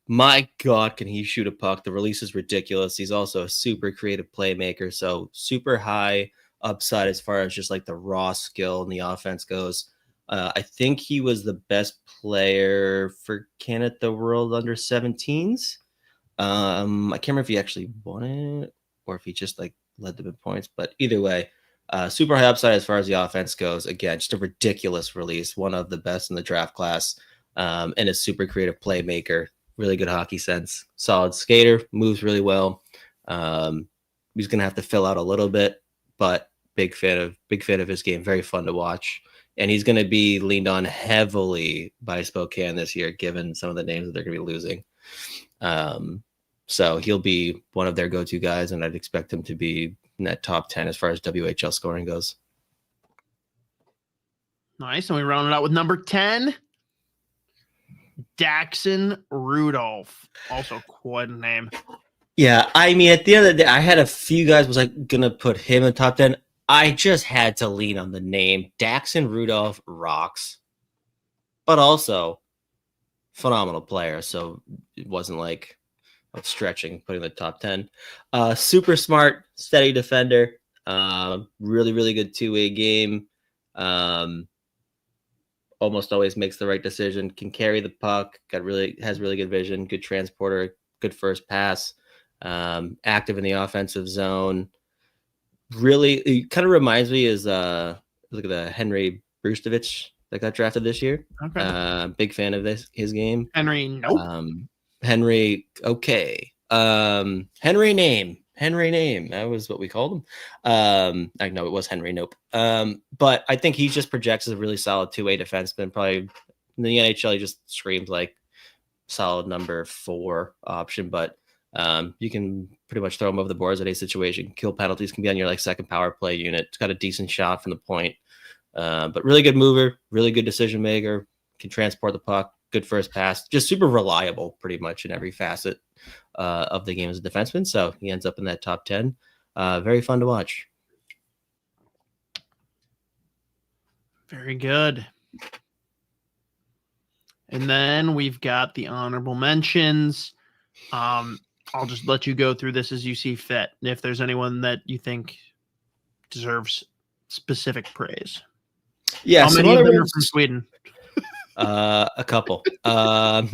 my God, can he shoot a puck? The release is ridiculous. He's also a super creative playmaker, so super high upside as far as just like the raw skill and the offense goes. I think he was the best player for Canada World under 17s. I can't remember if he actually won it or if he just like led them in points, but either way, super high upside as far as the offense goes. Again, just a ridiculous release, one of the best in the draft class, and a super creative playmaker, really good hockey sense, solid skater, moves really well. He's gonna have to fill out a little bit, but big fan of his game. Very fun to watch, and he's gonna be leaned on heavily by Spokane this year, given some of the names that they're gonna be losing. So he'll be one of their go-to guys, and I'd expect him to be in that top 10 as far as WHL scoring goes. Nice. And we round it out with number 10, Daxon Rudolph. Also quite a name. Yeah, I mean, at the end of the day, I had a few guys was like going to put him in top 10. I just had to lean on the name. Daxon Rudolph rocks, but also phenomenal player. So it wasn't like stretching, putting the top 10. Super smart, steady defender. Really, really good two-way game. Almost always makes the right decision. Can carry the puck. Has really good vision. Good transporter. Good first pass. Active in the offensive zone. Really, it kind of reminds me look at the Henry Brustovich that got drafted this year. Okay. Big fan of his game. Henry, nope. Henry, okay. Henry name. That was what we called him. I know it was Henry, nope. But I think he just projects as a really solid two-way defenseman. Probably in the NHL, he just screams like solid number 4 option, but you can pretty much throw him over the boards at a situation. Kill penalties, can be on your like second power play unit. It's got a decent shot from the point. But really good mover, really good decision maker, can transport the puck, good first pass, just super reliable pretty much in every facet of the game as a defenseman. So he ends up in that top 10. Very fun to watch. Very good. And then we've got the honorable mentions. I'll just let you go through this as you see fit. If there's anyone that you think deserves specific praise. Yeah, how many of them are from Sweden? A couple, but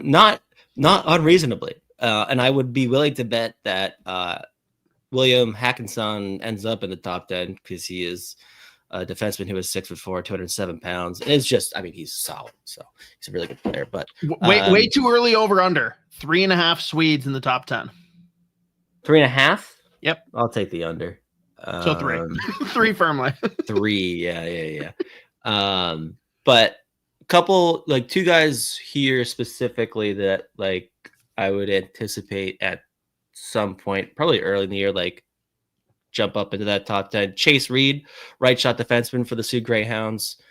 not unreasonably. And I would be willing to bet that William Hackinson ends up in the top 10 because he is a defenseman who is 6'4", 207 pounds. And it's just, I mean, he's solid, so he's a really good player. But way too early over under 3.5 Swedes in the top 10. 3.5. Yep, I'll take the under. So 3, 3 firmly. 3, yeah. But couple, like 2 guys here specifically that like I would anticipate at some point, probably early in the year, like jump up into that top 10. Chase Reed, right shot defenseman for the Sioux Greyhounds.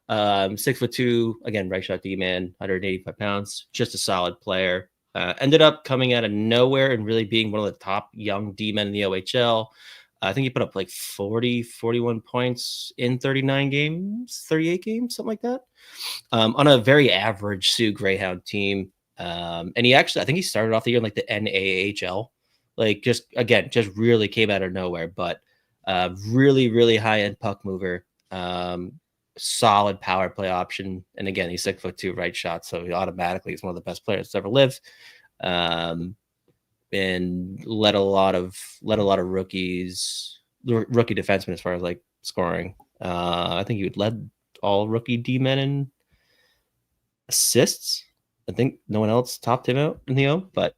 6'2", again, right shot D-man, 185 pounds, just a solid player. Ended up coming out of nowhere and really being one of the top young D-men in the OHL. I think he put up like 41 points in 38 games, something like that, on a very average Sioux Greyhound team. And I think he started off the year in like the NAHL, like just really came out of nowhere, but really, really high-end puck mover. Solid power play option, and again, he's 6'2", right shot, so he automatically is one of the best players to ever live. And led a lot of rookie defensemen as far as like scoring. I think he led all rookie D-men in assists. I think no one else topped him out in the O, but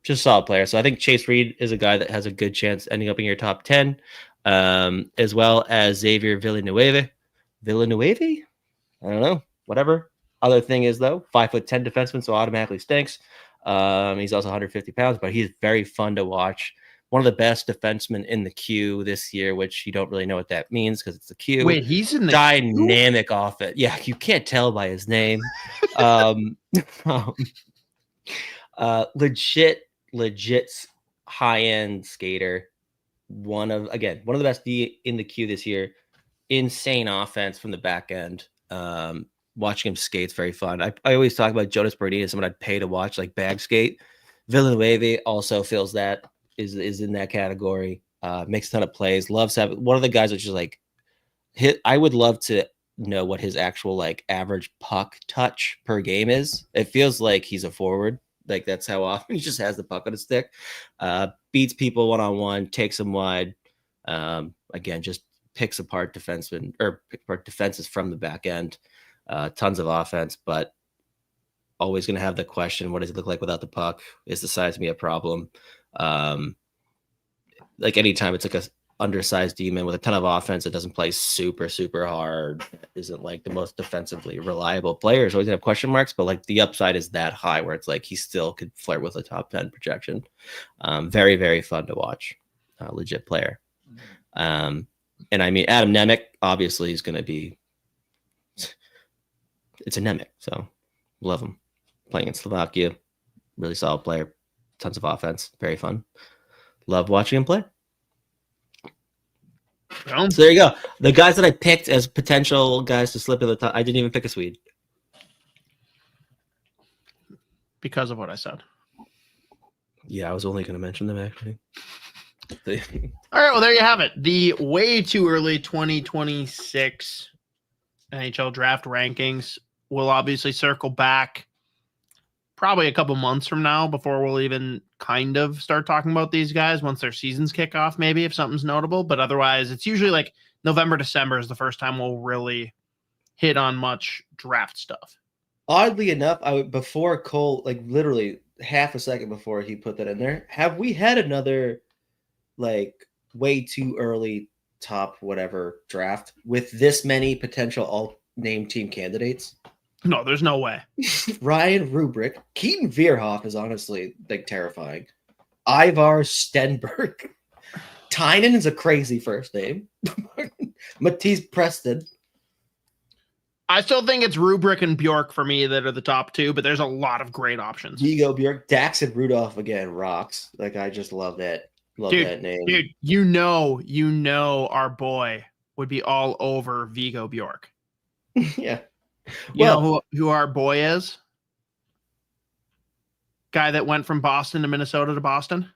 just a solid player. So I think Chase Reed is a guy that has a good chance ending up in your top 10, as well as Xavier Villanueva. I don't know. Whatever. Other thing is, though, 5'10" defenseman, so automatically stinks. He's also 150 pounds, but he's very fun to watch. One of the best defensemen in the queue this year, which you don't really know what that means because it's the queue. Wait, he's in the dynamic offense. Yeah, you can't tell by his name. Legit high-end skater. One of the best D in the queue this year. Insane offense from the back end. Watching him skate's very fun. I always talk about Jonas Berdine as someone I'd pay to watch like bag skate. Villanueva also feels that is in that category. Makes a ton of plays. Loves having one of the guys that's just like hit. I would love to know what his actual like average puck touch per game is. It feels like he's a forward. Like that's how often he just has the puck on his stick. Beats people one-on-one, takes them wide. Again, just picks apart defensemen or defenses from the back end. Tons of offense, but always going to have the question: what does it look like without the puck? Is the size me a problem? Like anytime it's like a undersized demon with a ton of offense that doesn't play super hard, isn't like the most defensively reliable players. Always have question marks, but like the upside is that high where it's like he still could flirt with a top 10 projection. Very, very fun to watch. Legit player. And I mean, Adam Nemec, obviously, is going to be. It's a Nemec, so love him. Playing in Slovakia, really solid player, tons of offense, very fun. Love watching him play. So there you go. The guys that I picked as potential guys to slip in the top, I didn't even pick a Swede. Because of what I said. Yeah, I was only going to mention them, actually. All right, well, there you have it. The way too early 2026 NHL draft rankings. We'll obviously circle back probably a couple months from now before we'll even kind of start talking about these guys once their seasons kick off, maybe if something's notable. But otherwise, it's usually like November, December is the first time we'll really hit on much draft stuff. Oddly enough, before Cole, like literally half a second before he put that in there, have we had another like way too early top whatever draft with this many potential all name team candidates? No, there's no way. Ryan Rubrick, Keaton Vierhoff is honestly like terrifying. Ivar Stenberg, Tynan is a crazy first name. Matisse Preston. I still think it's Rubrick and Bjork for me that are the top two, but there's a lot of great options. Vigo Bjork, Daxon Rudolph again rocks. Like I just love that. Love that name. Dude, you know our boy would be all over Vigo Bjork. Yeah. You know who our boy is? Guy that went from Boston to Minnesota to Boston?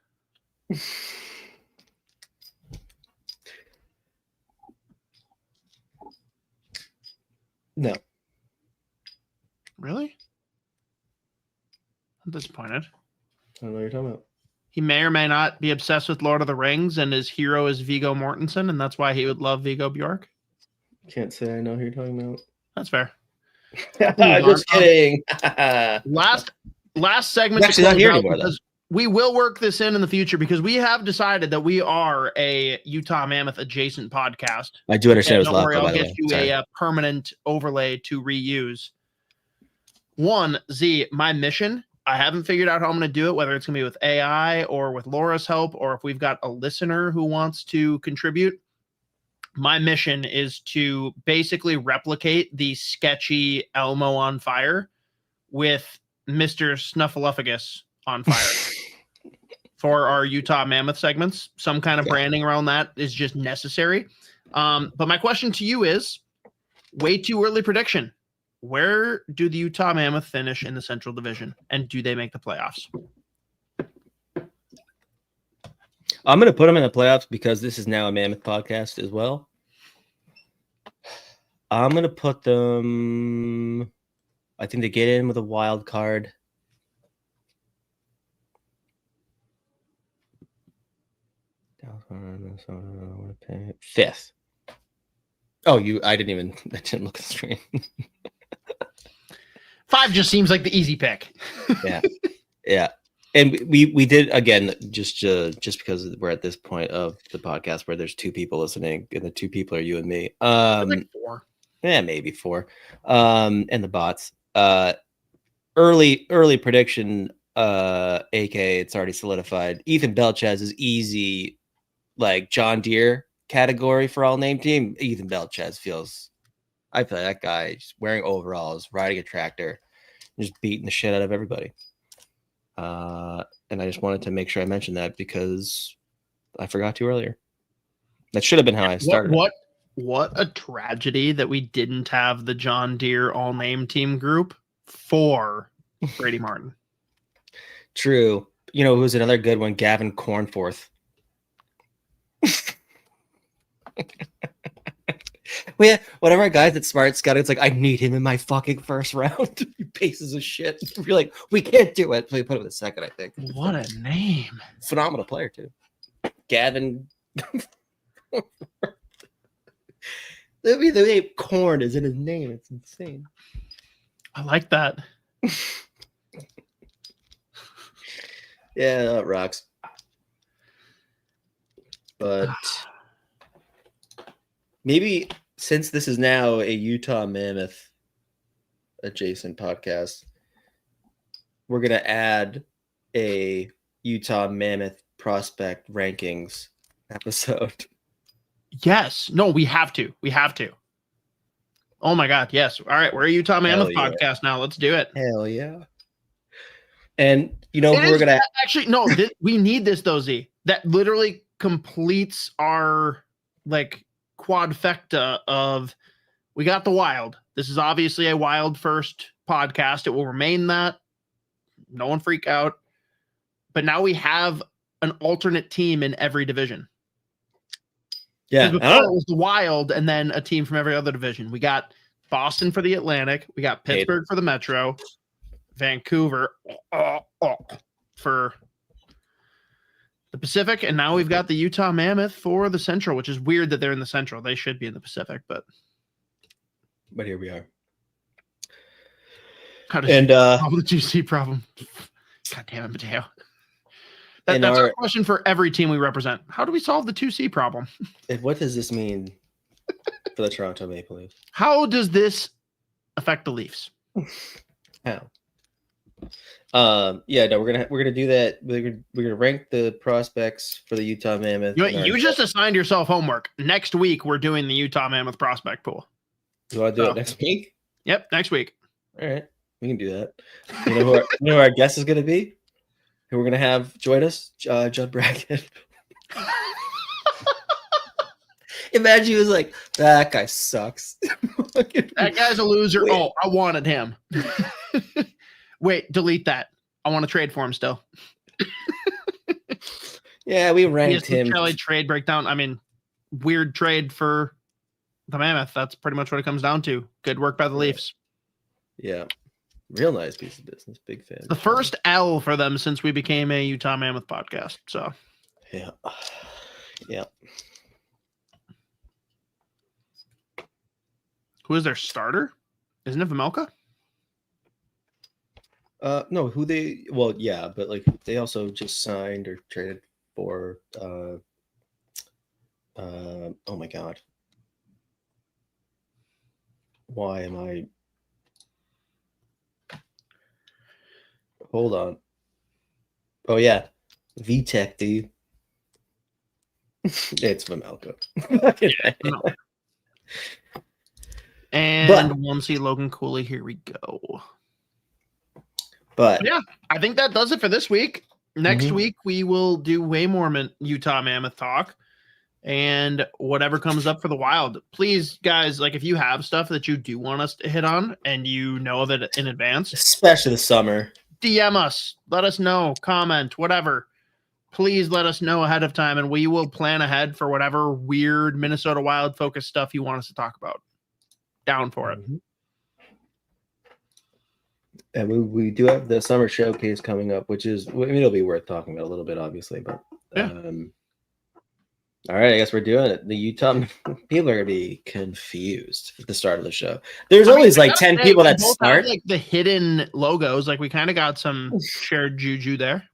No. Really? I'm disappointed. I don't know what you're talking about. He may or may not be obsessed with Lord of the Rings, and his hero is Viggo Mortensen, and that's why he would love Vigo Bjork. Can't say I know who you're talking about. That's fair. Just kidding. Last segment. Actually, not here anymore. We will work this in the future because we have decided that we are a Utah Mammoth adjacent podcast. I do understand. Don't worry, I'll get you a permanent overlay to reuse. One, Z, my mission, I haven't figured out how I'm going to do it, whether it's going to be with AI or with Laura's help, or if we've got a listener who wants to contribute. My mission is to basically replicate the sketchy Elmo on fire with Mr. Snuffleupagus on fire for our Utah Mammoth segments. Some kind of branding around that is just necessary. But my question to you is, way too early prediction. Where do the Utah Mammoth finish in the Central Division, and do they make the playoffs? I'm going to put them in the playoffs because this is now a Mammoth podcast as well. I'm going to put them. I think they get in with a wild card. Fifth. Oh, I didn't look at the screen. 5 just seems like the easy pick. Yeah. And we did, again, just because we're at this point of the podcast where there's 2 people listening, and the 2 people are you and me. Like 4. Yeah, maybe 4. And the bots. Early prediction, aka it's already solidified. Ethan Belchez is easy, like John Deere category for all name team. Ethan Belchez feels, I feel like that guy just wearing overalls, riding a tractor, just beating the shit out of everybody. And I just wanted to make sure I mentioned that because I forgot to earlier. That should have been how I started. What a tragedy that we didn't have the John Deere all name team group for Brady Martin. True. You know who's another good one? Gavin Cornforth. Well, yeah, whatever a guy that's smart, Scott, it's like, I need him in my fucking first round. You pieces of shit. You're like, we can't do it. So we put him in second, I think. What a name. Phenomenal player, too. Gavin. The name Corn is in his name. It's insane. I like that. Yeah, that rocks. But maybe since this is now a Utah Mammoth adjacent podcast, we're going to add a Utah Mammoth prospect rankings episode. Yes. No, we have to. Oh my God. Yes. All right. We're a Utah Mammoth podcast now. Let's do it. Hell yeah. And you know, we're going to actually, no, we need this though, Z. That literally completes our like quadfecta of, we got the Wild. This is obviously a Wild first podcast. It will remain that. No one freak out. But now we have an alternate team in every division. Yeah, before it was the Wild and then a team from every other division. We got Boston for the Atlantic. We got Pittsburgh for the Metro. Vancouver for the Pacific. And now we've got the Utah Mammoth for the Central, which is weird that they're in the Central. They should be in the Pacific, but here we are. How does the 2C problem? God damn it, Mateo. That's our question for every team we represent. How do we solve the 2C problem? What does this mean for the Toronto Maple Leafs? How does this affect the Leafs? How? Yeah, no, we're gonna do that. We're gonna rank the prospects for the Utah Mammoth. You just assigned yourself homework. Next week we're doing the Utah Mammoth prospect pool. You want to do it next week? Yep, next week. All right, we can do that. You know who our guest is gonna be? Who we're gonna have join us? Judd Brackett. Imagine he was like, that guy sucks. That guy's a loser. Wait. Oh, I wanted him. Wait, delete that. I want to trade for him still. Yeah, we ranked him. Trade breakdown. I mean, weird trade for the Mammoth. That's pretty much what it comes down to. Good work by the Leafs. Yeah. Real nice piece of business. Big fan. The first L for them since we became a Utah Mammoth podcast. So, yeah. Yeah. Who is their starter? Isn't it Vmelka? No, yeah, but like they also just signed or traded for oh my God. Why am I Hold on. Oh yeah, VTech, dude. It's Vamelko. No. And 1C Logan Cooley. Here we go. But yeah, I think that does it for this week. Next week we will do way more Utah Mammoth talk. And whatever comes up for the Wild, please, guys, like if you have stuff that you do want us to hit on and you know of it in advance, especially the summer, DM us, let us know, comment, whatever. Please let us know ahead of time, and we will plan ahead for whatever weird Minnesota Wild focused stuff you want us to talk about. Down for it. And we do have the summer showcase coming up, which is, I mean, it'll be worth talking about a little bit, obviously, but yeah. All right, I guess we're doing it. The Utah people are gonna be confused at the start of the show. There's always like 10 people that start. Have, like the hidden logos, like we kind of got some shared juju there.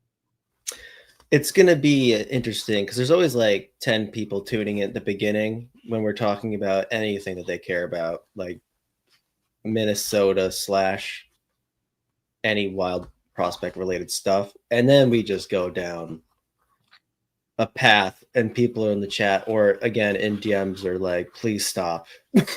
It's gonna be interesting because there's always like 10 people tuning in at the beginning when we're talking about anything that they care about, like Minnesota / any Wild prospect related stuff, and then we just go down a path and people are in the chat or again in DMs are like, please stop. And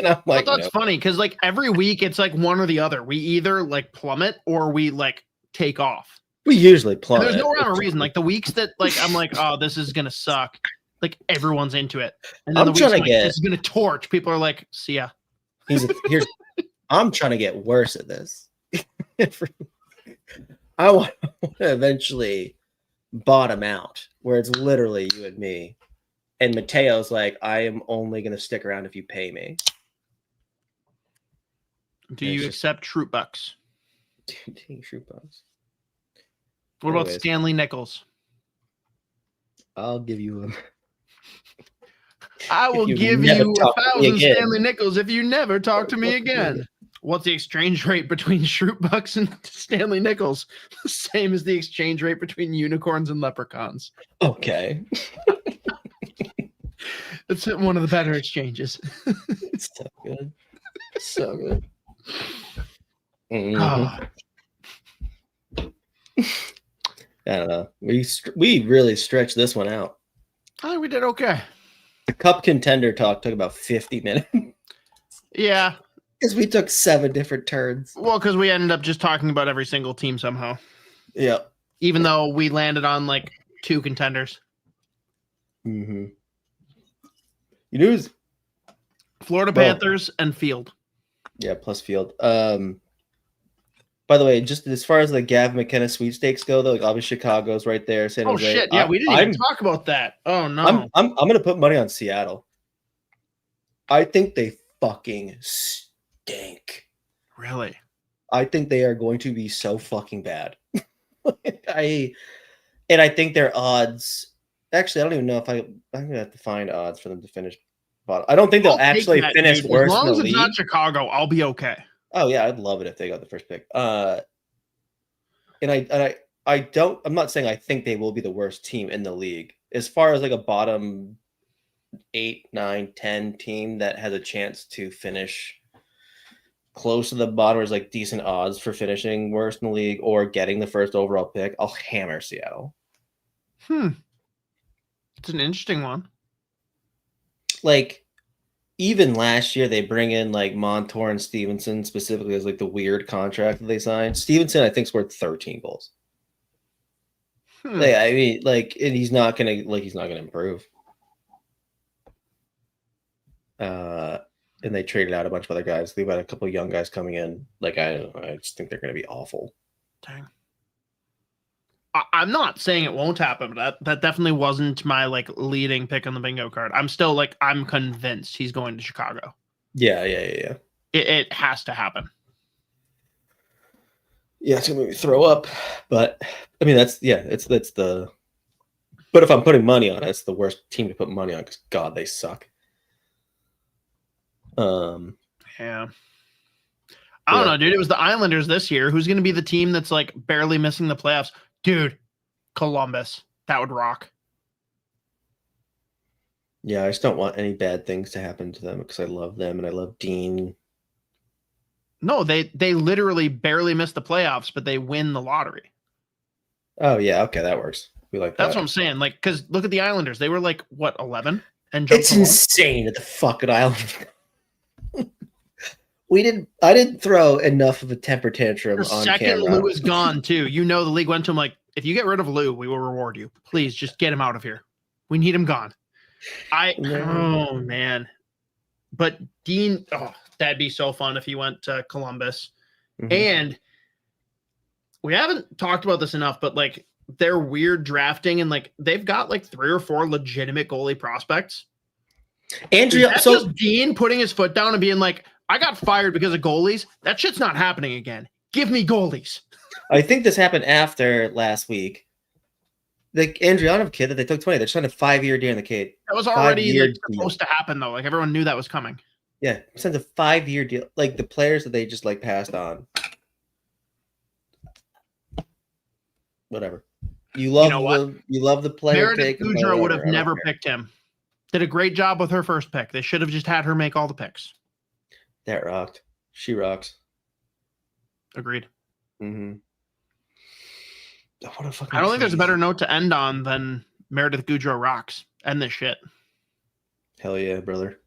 I'm like, that's funny because like every week it's like one or the other. We either like plummet or we like take off. We usually plummet. And there's no rhyme or reason. Like the weeks that like I'm like, oh, this is gonna suck. Like everyone's into it. And then this is gonna torch. People are like, see ya. I'm trying to get worse at this. I want to eventually bottom out where it's literally you and me, and Mateo's like, I am only going to stick around if you pay me. Do you accept Troop Bucks? Troop Bucks. What about Stanley Nichols? I'll give you I will give you 1,000 Stanley Nichols if you never talk to me again. What's the exchange rate between Shroot Bucks and Stanley Nichols? The same as the exchange rate between unicorns and leprechauns. Okay. It's one of the better exchanges. It's so good. So good. I don't know. We really stretched this one out. I think we did okay. The Cup Contender talk took about 50 minutes. Yeah. Because we took 7 different turns. Well, because we ended up just talking about every single team somehow. Yeah. Even though we landed on like 2 contenders. Mm-hmm. You know who's Florida Panthers and Field. Yeah, plus Field. By the way, just as far as the Gavin McKenna sweepstakes go, though, like obviously Chicago's right there. San Jose. Shit! Yeah, we didn't even talk about that. Oh no! I'm gonna put money on Seattle. I think they fucking stink. Really? I think they are going to be so fucking bad. I think their odds. Actually, I don't even know if I'm gonna have to find odds for them to finish bottom. I don't think they'll actually finish worse. As long as it's not Chicago, I'll be okay. Oh yeah, I'd love it if they got the first pick. And I'm not saying I think they will be the worst team in the league. As far as like a bottom 8, 9, 10 team that has a chance to finish close to the bottom, or is like decent odds for finishing worst in the league or getting the first overall pick, I'll hammer Seattle. It's an interesting one. Like, even last year, they bring in like Montour and Stevenson specifically as like the weird contract that they signed. Stevenson, I think, scored 13 goals. Like, I mean, like, and he's not gonna improve. And they traded out a bunch of other guys. They've got a couple of young guys coming in. Like, I just think they're gonna be awful. Dang. I'm not saying it won't happen, but that definitely wasn't my like leading pick on the bingo card. I'm still like, I'm convinced he's going to Chicago. Yeah. It has to happen. Yeah, it's gonna make me throw up. But I mean, that's the. But if I'm putting money on it, it's the worst team to put money on because God, they suck. Yeah. I don't know, dude. It was the Islanders this year. Who's going to be the team that's like barely missing the playoffs? Dude, Columbus. That would rock. Yeah, I just don't want any bad things to happen to them because I love them and I love Dean. No, they literally barely miss the playoffs, but they win the lottery. Oh yeah, okay, that works. We like that. That's what I'm saying. Like, because look at the Islanders. They were like, what, 11? And it's insane at the fucking Islanders. I didn't throw enough of a temper tantrum on second camera. Lou is gone too. You know, the league went to him like, if you get rid of Lou, we will reward you. Please just get him out of here. We need him gone. Oh man. But Dean, that'd be so fun if he went to Columbus. Mm-hmm. And we haven't talked about this enough, but like they're weird drafting and like they've got like 3 or 4 legitimate goalie prospects. Andrea, so just Dean putting his foot down and being like, I got fired because of goalies. That shit's not happening again. Give me goalies. I think this happened after last week. The Andrianov kid that they took 20, they're signed a 5-year deal in the kid. That was already like, supposed to happen though. Like everyone knew that was coming. Yeah, signed a 5-year deal. Like the players that they just like passed on. Whatever. You love the player. Meredith Gaudreau would have never picked him. Did a great job with her first pick. They should have just had her make all the picks. That rocked. She rocks. Agreed. Mm-hmm. I don't think there's a better note to end on than Meredith Gaudreau rocks. End this shit. Hell yeah, brother.